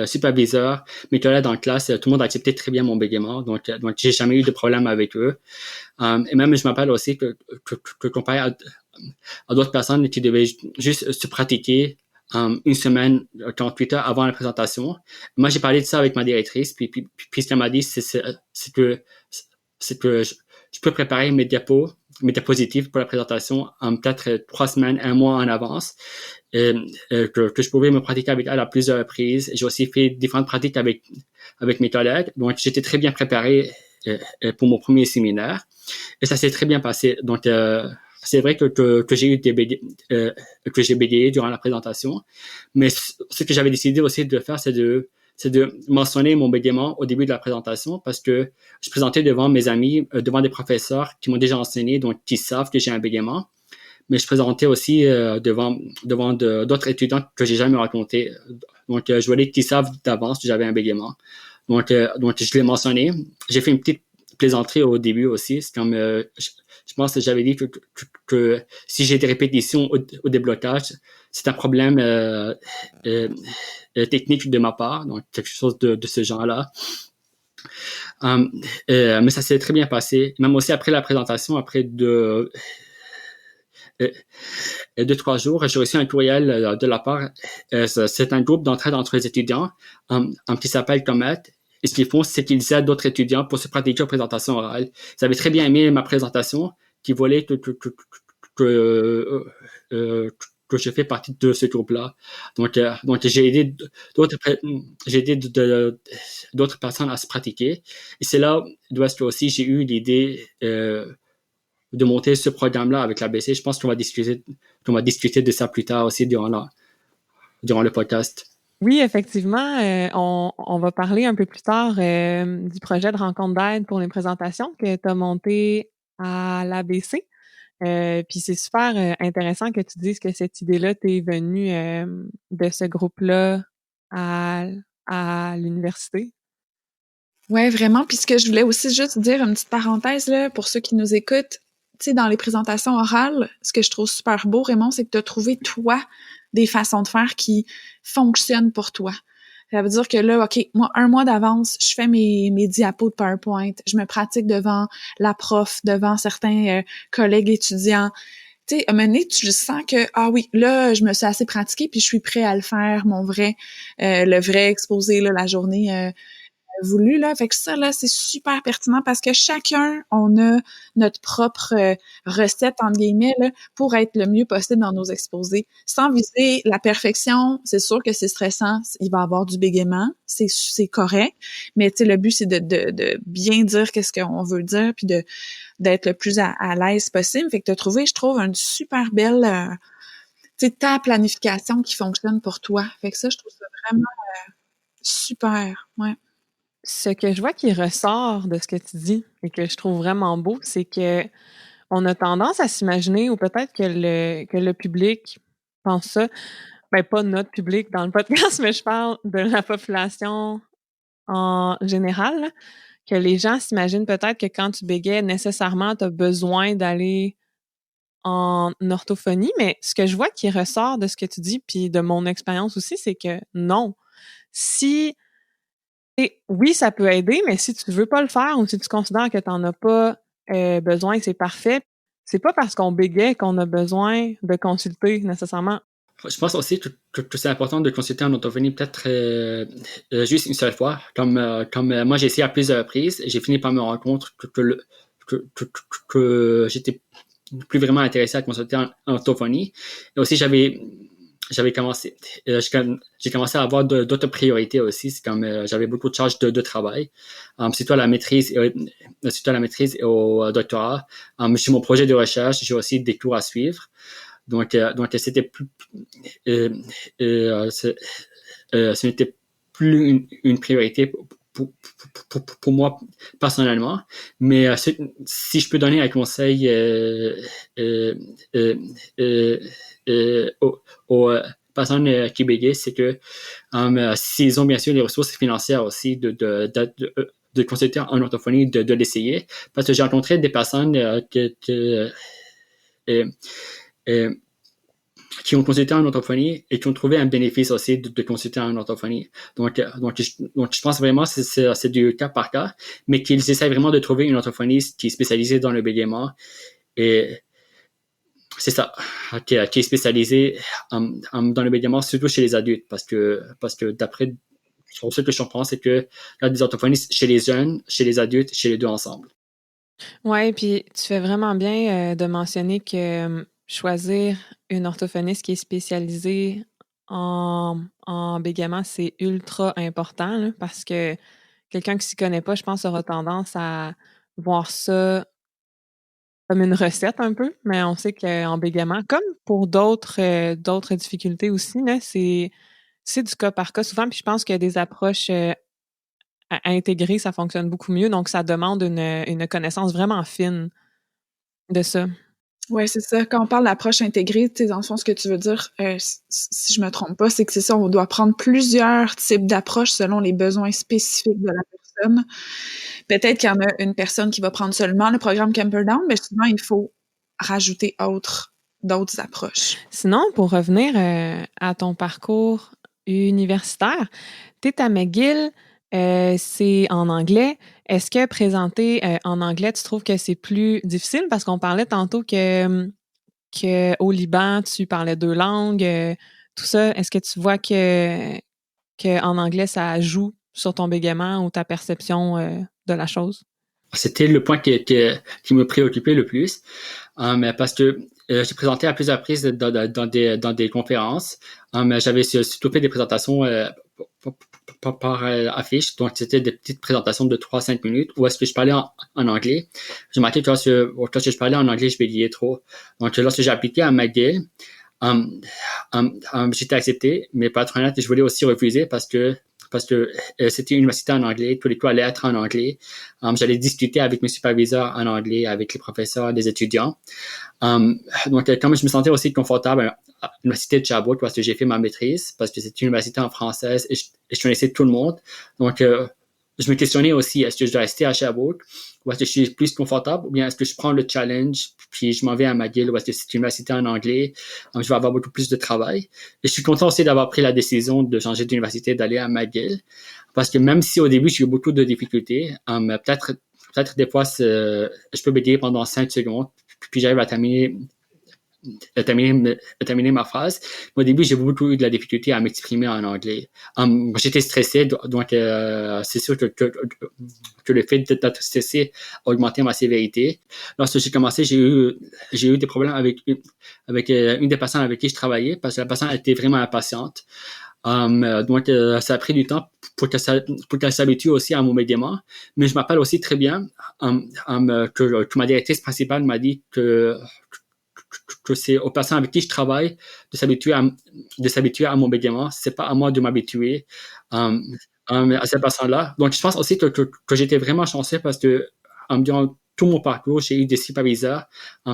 superviseurs, mes collègues en classe, tout le monde acceptait très bien mon bégaiement, donc j'ai jamais eu de problème avec eux. Et même, je m'appelle aussi que comparé à d'autres personnes qui devaient juste se pratiquer une semaine, 48 heures avant la présentation. Moi, j'ai parlé de ça avec ma directrice, puis ce qu'elle m'a dit, c'est que je peux préparer mes diapositives pour la présentation en peut-être 3 semaines, 1 mois en avance, que je pouvais me pratiquer avec elle à plusieurs reprises. J'ai aussi fait différentes pratiques avec mes collègues, donc j'étais très bien préparé pour mon premier séminaire, et ça s'est très bien passé. Donc, c'est vrai que j'ai eu que j'ai bégayé durant la présentation, mais ce que j'avais décidé aussi de faire, c'est de mentionner mon bégaiement au début de la présentation, parce que je présentais devant mes amis, devant des professeurs qui m'ont déjà enseigné, donc qui savent que j'ai un bégaiement, mais je présentais aussi devant d'autres étudiants que j'ai jamais rencontrés. Donc, je voulais qu'ils savent d'avance que j'avais un bégaiement. Donc, je l'ai mentionné. J'ai fait une petite plaisanterie au début aussi. C'est comme, je pense que j'avais dit que si j'ai des répétitions au déblocage, c'est un problème technique de ma part, donc quelque chose de ce genre-là. Mais ça s'est très bien passé. Même aussi après la présentation, après 2-3 jours, j'ai reçu un courriel de la part. C'est un groupe d'entraide entre les étudiants qui s'appelle Comet. Et ce qu'ils font, c'est qu'ils aident d'autres étudiants pour se pratiquer aux présentations orales. Ils avaient très bien aimé ma présentation, qui voulaient que je fais partie de ce groupe-là. Donc j'ai aidé d'autres personnes à se pratiquer. Et c'est là d'où est-ce que aussi j'ai eu l'idée de monter ce programme-là avec l'ABC. Je pense qu'on va discuter de ça plus tard aussi durant le podcast. Oui, effectivement, on va parler un peu plus tard du projet de rencontre d'aide pour les présentations que tu as monté à l'ABC. Puis c'est super intéressant que tu dises que cette idée-là t'est venue de ce groupe-là à l'université. Ouais, vraiment. Puis ce que je voulais aussi juste dire, une petite parenthèse là, pour ceux qui nous écoutent, tu sais, dans les présentations orales, ce que je trouve super beau, Raymond, c'est que tu as trouvé, toi, des façons de faire qui fonctionnent pour toi. Ça veut dire que là, OK, moi, 1 mois d'avance, je fais mes diapos de PowerPoint, je me pratique devant la prof, devant certains collègues étudiants. Tu sais, à un moment donné, tu sens que, ah oui, là, je me suis assez pratiquée, puis je suis prêt à le faire, le vrai exposé, là, la journée voulu, là. Fait que ça, là, c'est super pertinent parce que chacun, on a notre propre recette, entre guillemets, là, pour être le mieux possible dans nos exposés. Sans viser la perfection, c'est sûr que c'est stressant. Il va y avoir du bégaiement. C'est correct. Mais, tu sais, le but, c'est de bien dire qu'est-ce qu'on veut dire puis d'être le plus à l'aise possible. Fait que t'as trouvé, je trouve, une super belle, tu sais, ta planification qui fonctionne pour toi. Fait que ça, je trouve ça vraiment super. Ouais. Ce que je vois qui ressort de ce que tu dis et que je trouve vraiment beau, c'est que on a tendance à s'imaginer, ou peut-être que le public pense ça, ben pas notre public dans le podcast, mais je parle de la population en général, là, que les gens s'imaginent peut-être que quand tu bégaies, nécessairement, tu as besoin d'aller en orthophonie, mais ce que je vois qui ressort de ce que tu dis, puis de mon expérience aussi, c'est que non. Oui, ça peut aider, mais si tu veux pas le faire ou si tu considères que tu en as pas besoin, c'est parfait. C'est pas parce qu'on bégaye qu'on a besoin de consulter nécessairement. Je pense aussi que c'est important de consulter en orthophonie peut-être juste une seule fois. Comme moi, j'ai essayé à plusieurs reprises et j'ai fini par me rendre compte que j'étais plus vraiment intéressé à consulter en orthophonie. Et aussi, j'ai commencé à avoir d'autres priorités aussi. C'est comme j'avais beaucoup de charges de travail. Surtout à la maîtrise et au doctorat. J'ai mon projet de recherche, j'ai aussi des cours à suivre. Donc c'était plus, ce n'était plus une priorité pour moi personnellement. Mais si je peux donner un conseil aux personnes qui bégayent, c'est que s'ils ont bien sûr les ressources financières aussi de consulter en orthophonie, de l'essayer. Parce que j'ai rencontré des personnes qui ont consulté en orthophonie et qui ont trouvé un bénéfice aussi de consulter en orthophonie. Donc, je pense vraiment que c'est du cas par cas, mais qu'ils essaient vraiment de trouver une orthophoniste qui est spécialisée dans le bégaiement. Et c'est ça, qui est spécialisée dans le bégaiement, surtout chez les adultes, parce que d'après ce que je comprends, c'est qu'il y a des orthophonistes chez les jeunes, chez les adultes, chez les deux ensemble. Oui, puis tu fais vraiment bien de mentionner que choisir une orthophoniste qui est spécialisée en bégaiement, c'est ultra important là, parce que quelqu'un qui s'y connaît pas, je pense, aura tendance à voir ça comme une recette un peu, mais on sait qu'en bégaiement, comme pour d'autres difficultés aussi, là, c'est du cas par cas souvent, puis je pense qu'il y a des approches à intégrer, ça fonctionne beaucoup mieux, donc ça demande une connaissance vraiment fine de ça. Oui, c'est ça. Quand on parle d'approche intégrée, tu sais, dans le fond, ce que tu veux dire, si je me trompe pas, c'est que c'est ça, on doit prendre plusieurs types d'approches selon les besoins spécifiques de la personne. Peut-être qu'il y en a une personne qui va prendre seulement le programme Camperdown, mais souvent, il faut rajouter d'autres approches. Sinon, pour revenir à ton parcours universitaire, tu es à McGill, c'est en anglais. Est-ce que présenter en anglais, tu trouves que c'est plus difficile? Parce qu'on parlait tantôt que au Liban, tu parlais 2 langues, tout ça. Est-ce que tu vois que en anglais, ça joue sur ton bégaiement ou ta perception de la chose? C'était le point qui me préoccupait le plus, parce que j'ai présenté à plusieurs reprises dans des conférences. J'avais surtout fait des présentations par affiche, donc c'était des petites présentations de 3-5 minutes où est-ce que je parlais en anglais. J'ai remarqué que lorsque je parlais en anglais, je bégayais trop. Donc lorsque j'ai appliqué à McGill, j'étais accepté, mais pour être honnête, je voulais aussi refuser parce que c'était une université en anglais, tous les cours allaient être en anglais. J'allais discuter avec mes superviseurs en anglais, avec les professeurs, les étudiants. Donc, comme je me sentais aussi confortable à l'université de Sherbrooke, parce que j'ai fait ma maîtrise, parce que c'est une université en française et je connaissais tout le monde. Donc, je me questionnais aussi, est-ce que je dois rester à Sherbrooke ou est-ce que je suis plus confortable ou bien est-ce que je prends le challenge puis je m'en vais à McGill ou est-ce que c'est une université en anglais, donc je vais avoir beaucoup plus de travail. Et je suis content aussi d'avoir pris la décision de changer d'université, d'aller à McGill parce que même si au début j'ai eu beaucoup de difficultés, peut-être des fois je peux bégayer pendant 5 secondes puis j'arrive à terminer ma phrase. Mais au début, j'ai beaucoup eu de la difficulté à m'exprimer en anglais. J'étais stressé, donc c'est sûr que le fait d'être stressé a augmenté ma sévérité. Lorsque j'ai commencé, j'ai eu des problèmes avec une des personnes avec qui je travaillais parce que la personne était vraiment impatiente. Donc, ça a pris du temps pour qu'elle s'habitue aussi à mon bégaiement. Mais je m'appelle aussi très bien que ma directrice principale m'a dit que c'est aux personnes avec qui je travaille de s'habituer à mon bégaiement. C'est pas à moi de m'habituer à ces personnes-là. Donc, je pense aussi que j'étais vraiment chanceux parce que durant tout mon parcours, j'ai eu des superviseurs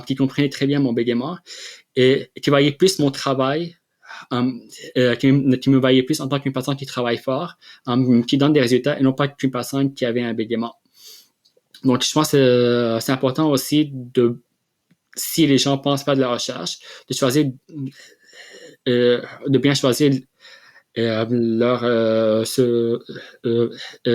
qui comprenaient très bien mon bégaiement et qui voyaient plus mon travail, qui me voyaient plus en tant qu'une personne qui travaille fort, qui donne des résultats et non pas qu'une personne qui avait un bégaiement. Donc, je pense que c'est important aussi si les gens pensent faire de la recherche, de choisir, de bien choisir leur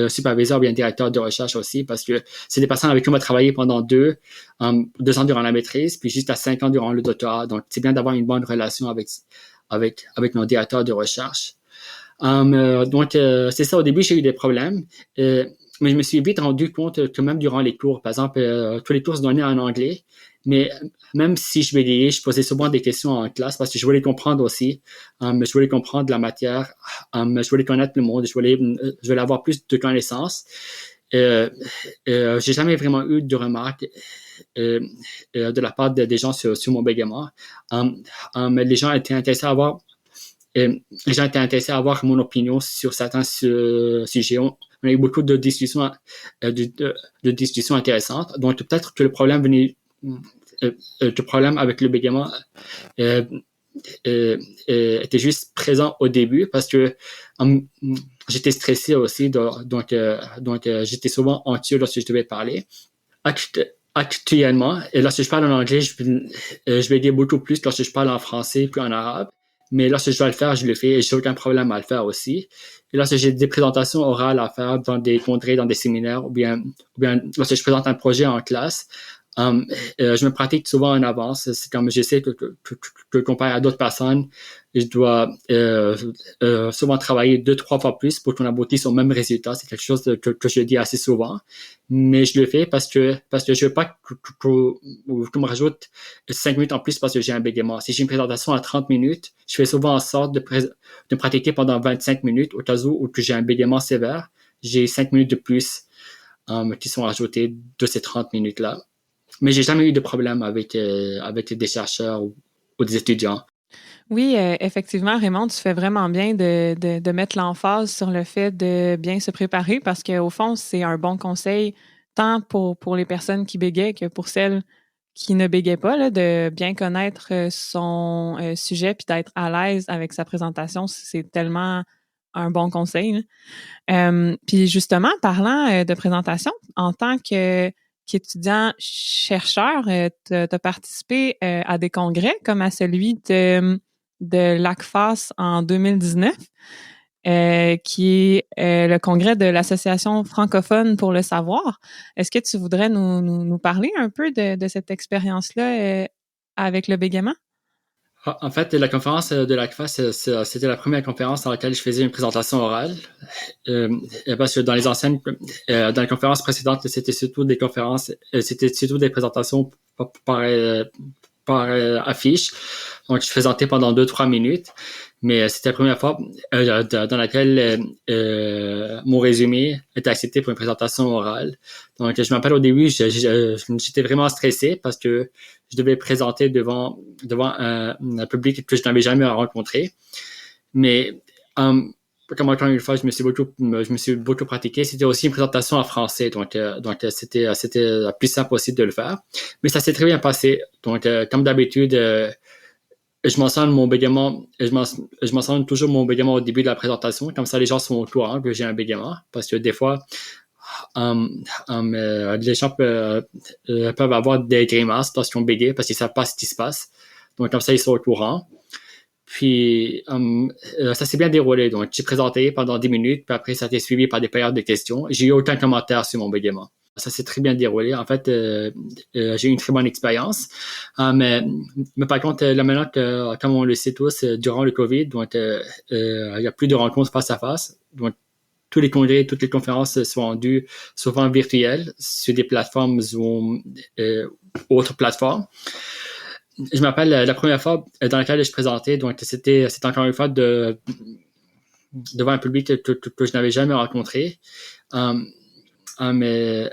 superviseur ou bien directeur de recherche aussi, parce que c'est des personnes avec qui on va travailler pendant 2 ans durant la maîtrise, puis jusqu'à 5 ans durant le doctorat. Donc, c'est bien d'avoir une bonne relation avec nos directeurs de recherche. Donc, c'est ça. Au début, j'ai eu des problèmes. Mais je me suis vite rendu compte que même durant les cours, par exemple, tous les cours se donnaient en anglais, mais même si je bégayais, je posais souvent des questions en classe parce que je voulais comprendre aussi. Je voulais comprendre la matière, je voulais connaître le monde, je voulais avoir plus de connaissances. J'ai jamais vraiment eu de remarques de la part des gens sur mon bégaiement. Mais les gens étaient intéressés à avoir mon opinion sur certains sujets on a eu beaucoup de discussions, de discussions intéressantes. Donc, peut-être que le problème avec le bégaiement était juste présent au début parce que j'étais stressé aussi, donc j'étais souvent anxieux lorsque je devais parler. Actuellement, et lorsque je parle en anglais, je bégaye beaucoup plus lorsque je parle en français puis en arabe. Mais lorsque je dois le faire, je le fais et j'ai aucun problème à le faire aussi. Et lorsque j'ai des présentations orales à faire dans des congrès, dans des séminaires, ou bien lorsque je présente un projet en classe, je me pratique souvent en avance. C'est comme je sais que comparé à d'autres personnes, je dois souvent travailler 2-3 fois plus pour qu'on aboutisse au même résultat. C'est quelque chose que je dis assez souvent, mais je le fais parce que je veux pas qu'on me rajoute 5 minutes en plus parce que j'ai un bégaiement. Si j'ai une présentation à 30 minutes, je fais souvent en sorte de pratiquer pendant 25 minutes au cas où que j'ai un bégaiement sévère. J'ai 5 minutes de plus qui sont ajoutées de ces 30 minutes-là. Mais j'ai jamais eu de problème avec des chercheurs ou des étudiants. Oui, effectivement, Raymond, tu fais vraiment bien de mettre l'emphase sur le fait de bien se préparer parce qu'au fond, c'est un bon conseil tant pour les personnes qui bégayent que pour celles qui ne bégayent pas, là, de bien connaître son sujet puis d'être à l'aise avec sa présentation. C'est tellement un bon conseil. Puis justement, parlant de présentation, en tant qu'étudiant chercheur, tu as participé à des congrès comme à celui de l'ACFAS en 2019, qui est le congrès de l'Association francophone pour le savoir. Est-ce que tu voudrais nous parler un peu de cette expérience-là avec le bégaiement? En fait, la conférence de l'ACFAS, c'était la première conférence dans laquelle je faisais une présentation orale. Parce que dans les conférences précédentes, c'était surtout des présentations par affiche. Donc, je présentais pendant 2-3 minutes. Mais c'était la première fois dans laquelle mon résumé était accepté pour une présentation orale. Donc, je m'appelle au début, j'étais vraiment stressé parce que je devais présenter devant un public que je n'avais jamais rencontré. Mais comme encore une fois, je me suis beaucoup pratiqué. C'était aussi une présentation en français, donc c'était la plus simple possible de le faire. Mais ça s'est très bien passé. Donc, comme d'habitude, je mentionne mon bégaiement, je mentionne toujours mon bégaiement au début de la présentation, comme ça les gens sont au courant que j'ai un bégaiement, parce que des fois, les gens peuvent avoir des grimaces lorsqu'ils ont bégayé parce qu'ils savent pas ce qui se passe. Donc comme ça, ils sont au courant. Puis ça s'est bien déroulé. Donc j'ai présenté pendant 10 minutes, puis après ça a été suivi par des périodes de questions. J'ai eu aucun commentaire sur mon bégaiement. Ça s'est très bien déroulé. En fait, j'ai eu une très bonne expérience. Mais par contre, là maintenant, comme on le sait tous, durant le COVID, donc il y a plus de rencontres face à face. Donc tous les congrès, toutes les conférences sont rendues souvent virtuelles sur des plateformes Zoom ou autres plateformes. Je m'appelle la première fois dans laquelle je présentais, donc c'était encore une fois devant un public que je n'avais jamais rencontré. Mais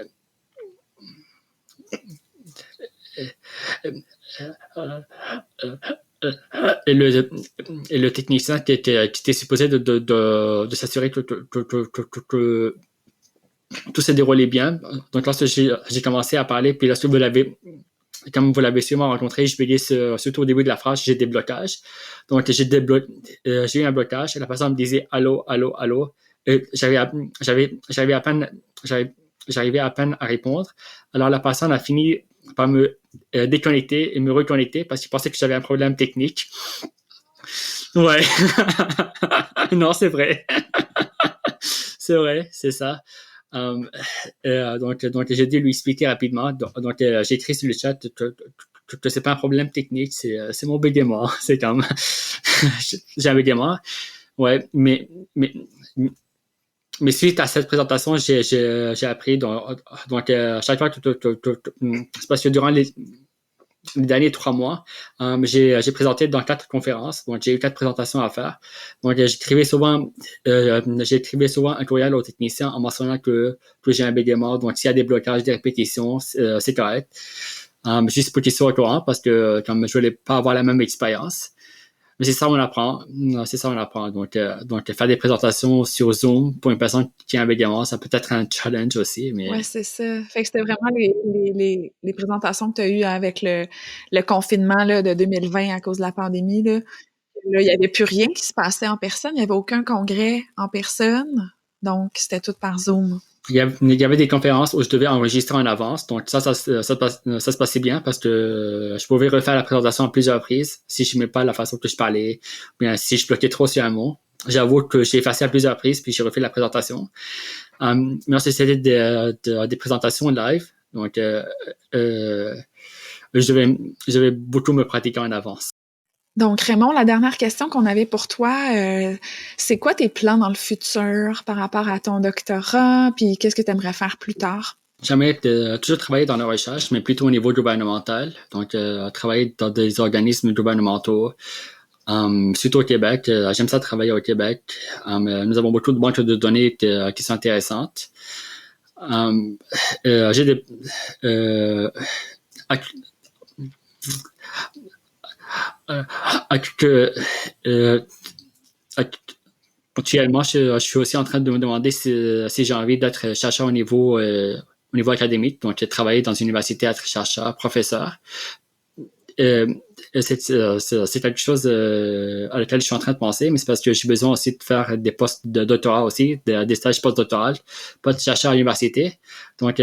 et le technicien qui était supposé de s'assurer que tout s'est déroulé bien. Donc lorsque j'ai commencé à parler, puis lorsque comme vous l'avez sûrement rencontré, je bégayais surtout au début de la phrase, j'ai des blocages. Donc j'ai eu un blocage et la personne me disait allô, allô, allô. Et j'arrivais à peine à répondre. Alors la personne a fini par me déconnecter et me reconnecter parce qu'il pensait que j'avais un problème technique. Ouais. Non, c'est vrai. C'est vrai, c'est ça. Donc j'ai dû lui expliquer rapidement. Donc j'ai écrit sur le chat que c'est pas un problème technique, c'est mon bégaiement. C'est comme j'ai un bégaiement. Ouais, mais suite à cette présentation, j'ai appris donc chaque fois c'est parce que durant les derniers 3 mois, j'ai présenté dans 4 conférences, donc j'ai eu 4 présentations à faire. Donc j'écrivais souvent un courriel au technicien en mentionnant que j'ai un bégaiement. Donc s'il y a des blocages, des répétitions, c'est correct. Juste pour qu'ils soient au courant parce que comme je voulais pas avoir la même expérience. Mais c'est ça on apprend. C'est ça on apprend. Donc faire des présentations sur Zoom pour une personne qui a un bégaiement, ça peut être un challenge aussi. Mais Ouais, c'est ça. Fait que c'était vraiment les présentations que tu as eues avec le confinement là, de 2020 à cause de la pandémie. Là, il n'y avait plus rien qui se passait en personne. Il n'y avait aucun congrès en personne. Donc, c'était tout par Zoom. il y avait des conférences où je devais enregistrer en avance. Donc ça se passait bien parce que je pouvais refaire la présentation à plusieurs reprises si je n'aimais pas la façon que je parlais, ou bien si je bloquais trop sur un mot. J'avoue que j'ai effacé à plusieurs reprises puis j'ai refait la présentation. Mais ensuite, c'était des présentations live. Donc, je devais beaucoup me pratiquer en avance. Donc, Raymond, la dernière question qu'on avait pour toi, c'est quoi tes plans dans le futur par rapport à ton doctorat, puis qu'est-ce que tu aimerais faire plus tard? J'aimerais toujours travailler dans la recherche, mais plutôt au niveau gouvernemental. Donc, travailler dans des organismes gouvernementaux, surtout au Québec. J'aime ça travailler au Québec. Nous avons beaucoup de banques de données qui sont intéressantes. J'ai des... Actuellement, je suis aussi en train de me demander si j'ai envie d'être chercheur au niveau académique, donc travailler dans une université, être chercheur, professeur. C'est quelque chose à laquelle je suis en train de penser, mais c'est parce que j'ai besoin aussi de faire des postes de doctorat aussi, des stages postdoctoraux, pas de chercheur à l'université. Donc,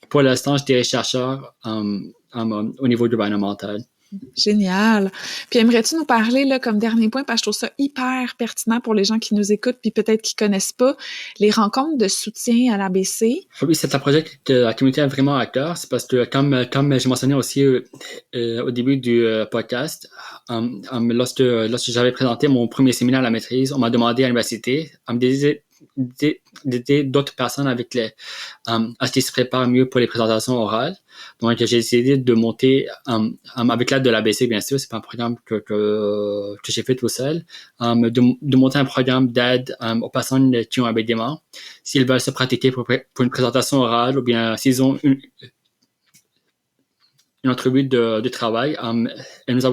pour l'instant, je dirais chercheur au niveau gouvernemental. Génial. Puis aimerais-tu nous parler, là, comme dernier point, parce que je trouve ça hyper pertinent pour les gens qui nous écoutent, puis peut-être qui connaissent pas, les rencontres de soutien à l'ABC? Oui, c'est un projet que la communauté a vraiment à cœur. C'est parce que, comme je mentionnais aussi au début du podcast, lorsque j'avais présenté mon premier séminaire à la maîtrise, on m'a demandé à l'université d'aider d'autres personnes à ce qu'ils se préparent mieux pour les présentations orales. Donc, j'ai décidé de monter, avec l'aide de l'ABC, bien sûr, c'est pas un programme que j'ai fait tout seul, de monter un programme d'aide aux personnes qui ont un bégaiement, s'ils veulent se pratiquer pour une présentation orale, ou bien s'ils ont une entrevue de travail. Et nous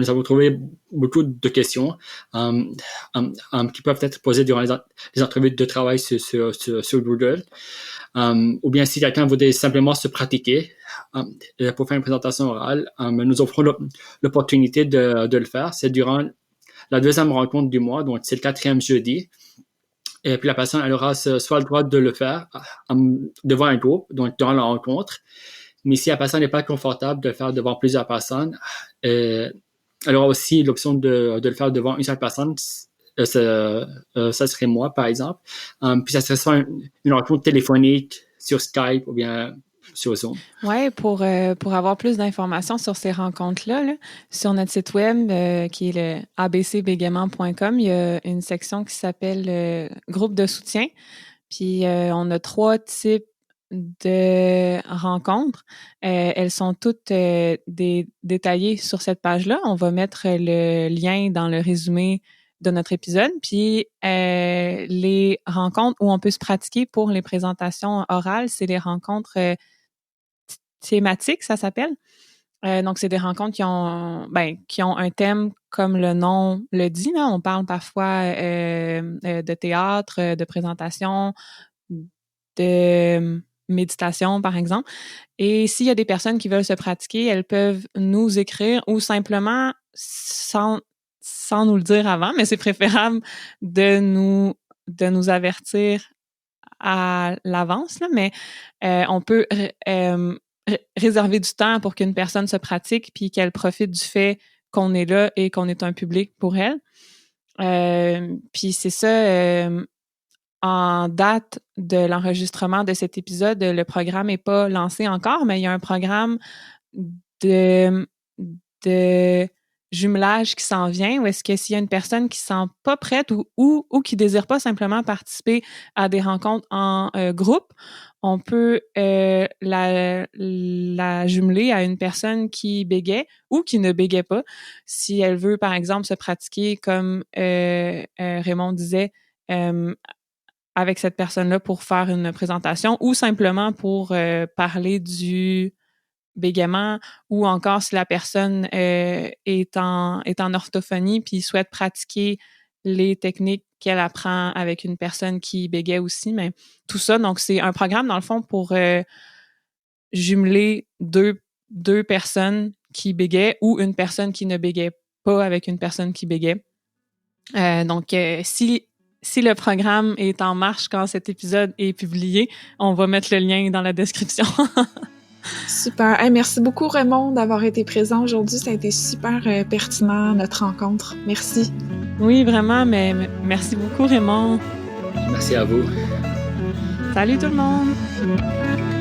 avons trouvé beaucoup de questions qui peuvent être posées durant les entrevues de travail sur Google. Ou bien si quelqu'un voudrait simplement se pratiquer pour faire une présentation orale, nous offrons l'opportunité de le faire. C'est durant la deuxième rencontre du mois, donc c'est le 4e jeudi. Et puis la personne, elle aura soit le droit de le faire devant un groupe, donc durant la rencontre. Mais si la personne n'est pas confortable de le faire devant plusieurs personnes, elle aura aussi l'option de le faire devant une seule personne. Ça serait moi, par exemple. Puis ça serait soit une rencontre téléphonique sur Skype ou bien sur Zoom. Oui, pour avoir plus d'informations sur ces rencontres-là, là, sur notre site web qui est le abcbégaiement.com, il y a une section qui s'appelle groupe de soutien. Puis on a 3 types de rencontres. Elles sont toutes détaillées sur cette page-là. On va mettre le lien dans le résumé de notre épisode. Puis les rencontres où on peut se pratiquer pour les présentations orales, c'est les rencontres thématiques, ça s'appelle. Donc, c'est des rencontres qui ont un thème comme le nom le dit. Là. On parle parfois de théâtre, de présentation, de méditation, par exemple. Et s'il y a des personnes qui veulent se pratiquer, elles peuvent nous écrire ou simplement, sans nous le dire avant, mais c'est préférable de nous avertir à l'avance, là, mais on peut réserver du temps pour qu'une personne se pratique puis qu'elle profite du fait qu'on est là et qu'on est un public pour elle. Puis c'est ça, en date de l'enregistrement de cet épisode, le programme n'est pas lancé encore, mais il y a un programme de jumelage qui s'en vient, ou est-ce que s'il y a une personne qui ne se sent pas prête ou qui ne désire pas simplement participer à des rencontres en groupe, on peut la jumeler à une personne qui bégait ou qui ne bégait pas. Si elle veut, par exemple, se pratiquer, comme Raymond disait, avec cette personne-là pour faire une présentation ou simplement pour parler du bégaiement, ou encore si la personne est en orthophonie puis souhaite pratiquer les techniques qu'elle apprend avec une personne qui bégaie aussi. Mais tout ça, donc c'est un programme, dans le fond, pour jumeler deux personnes qui bégaient ou une personne qui ne bégait pas avec une personne qui bégait. Donc, si le programme est en marche quand cet épisode est publié, on va mettre le lien dans la description. Super. Hey, merci beaucoup, Raymond, d'avoir été présent aujourd'hui. Ça a été super pertinent, notre rencontre. Merci. Oui, vraiment, mais merci beaucoup, Raymond. Merci à vous. Salut tout le monde!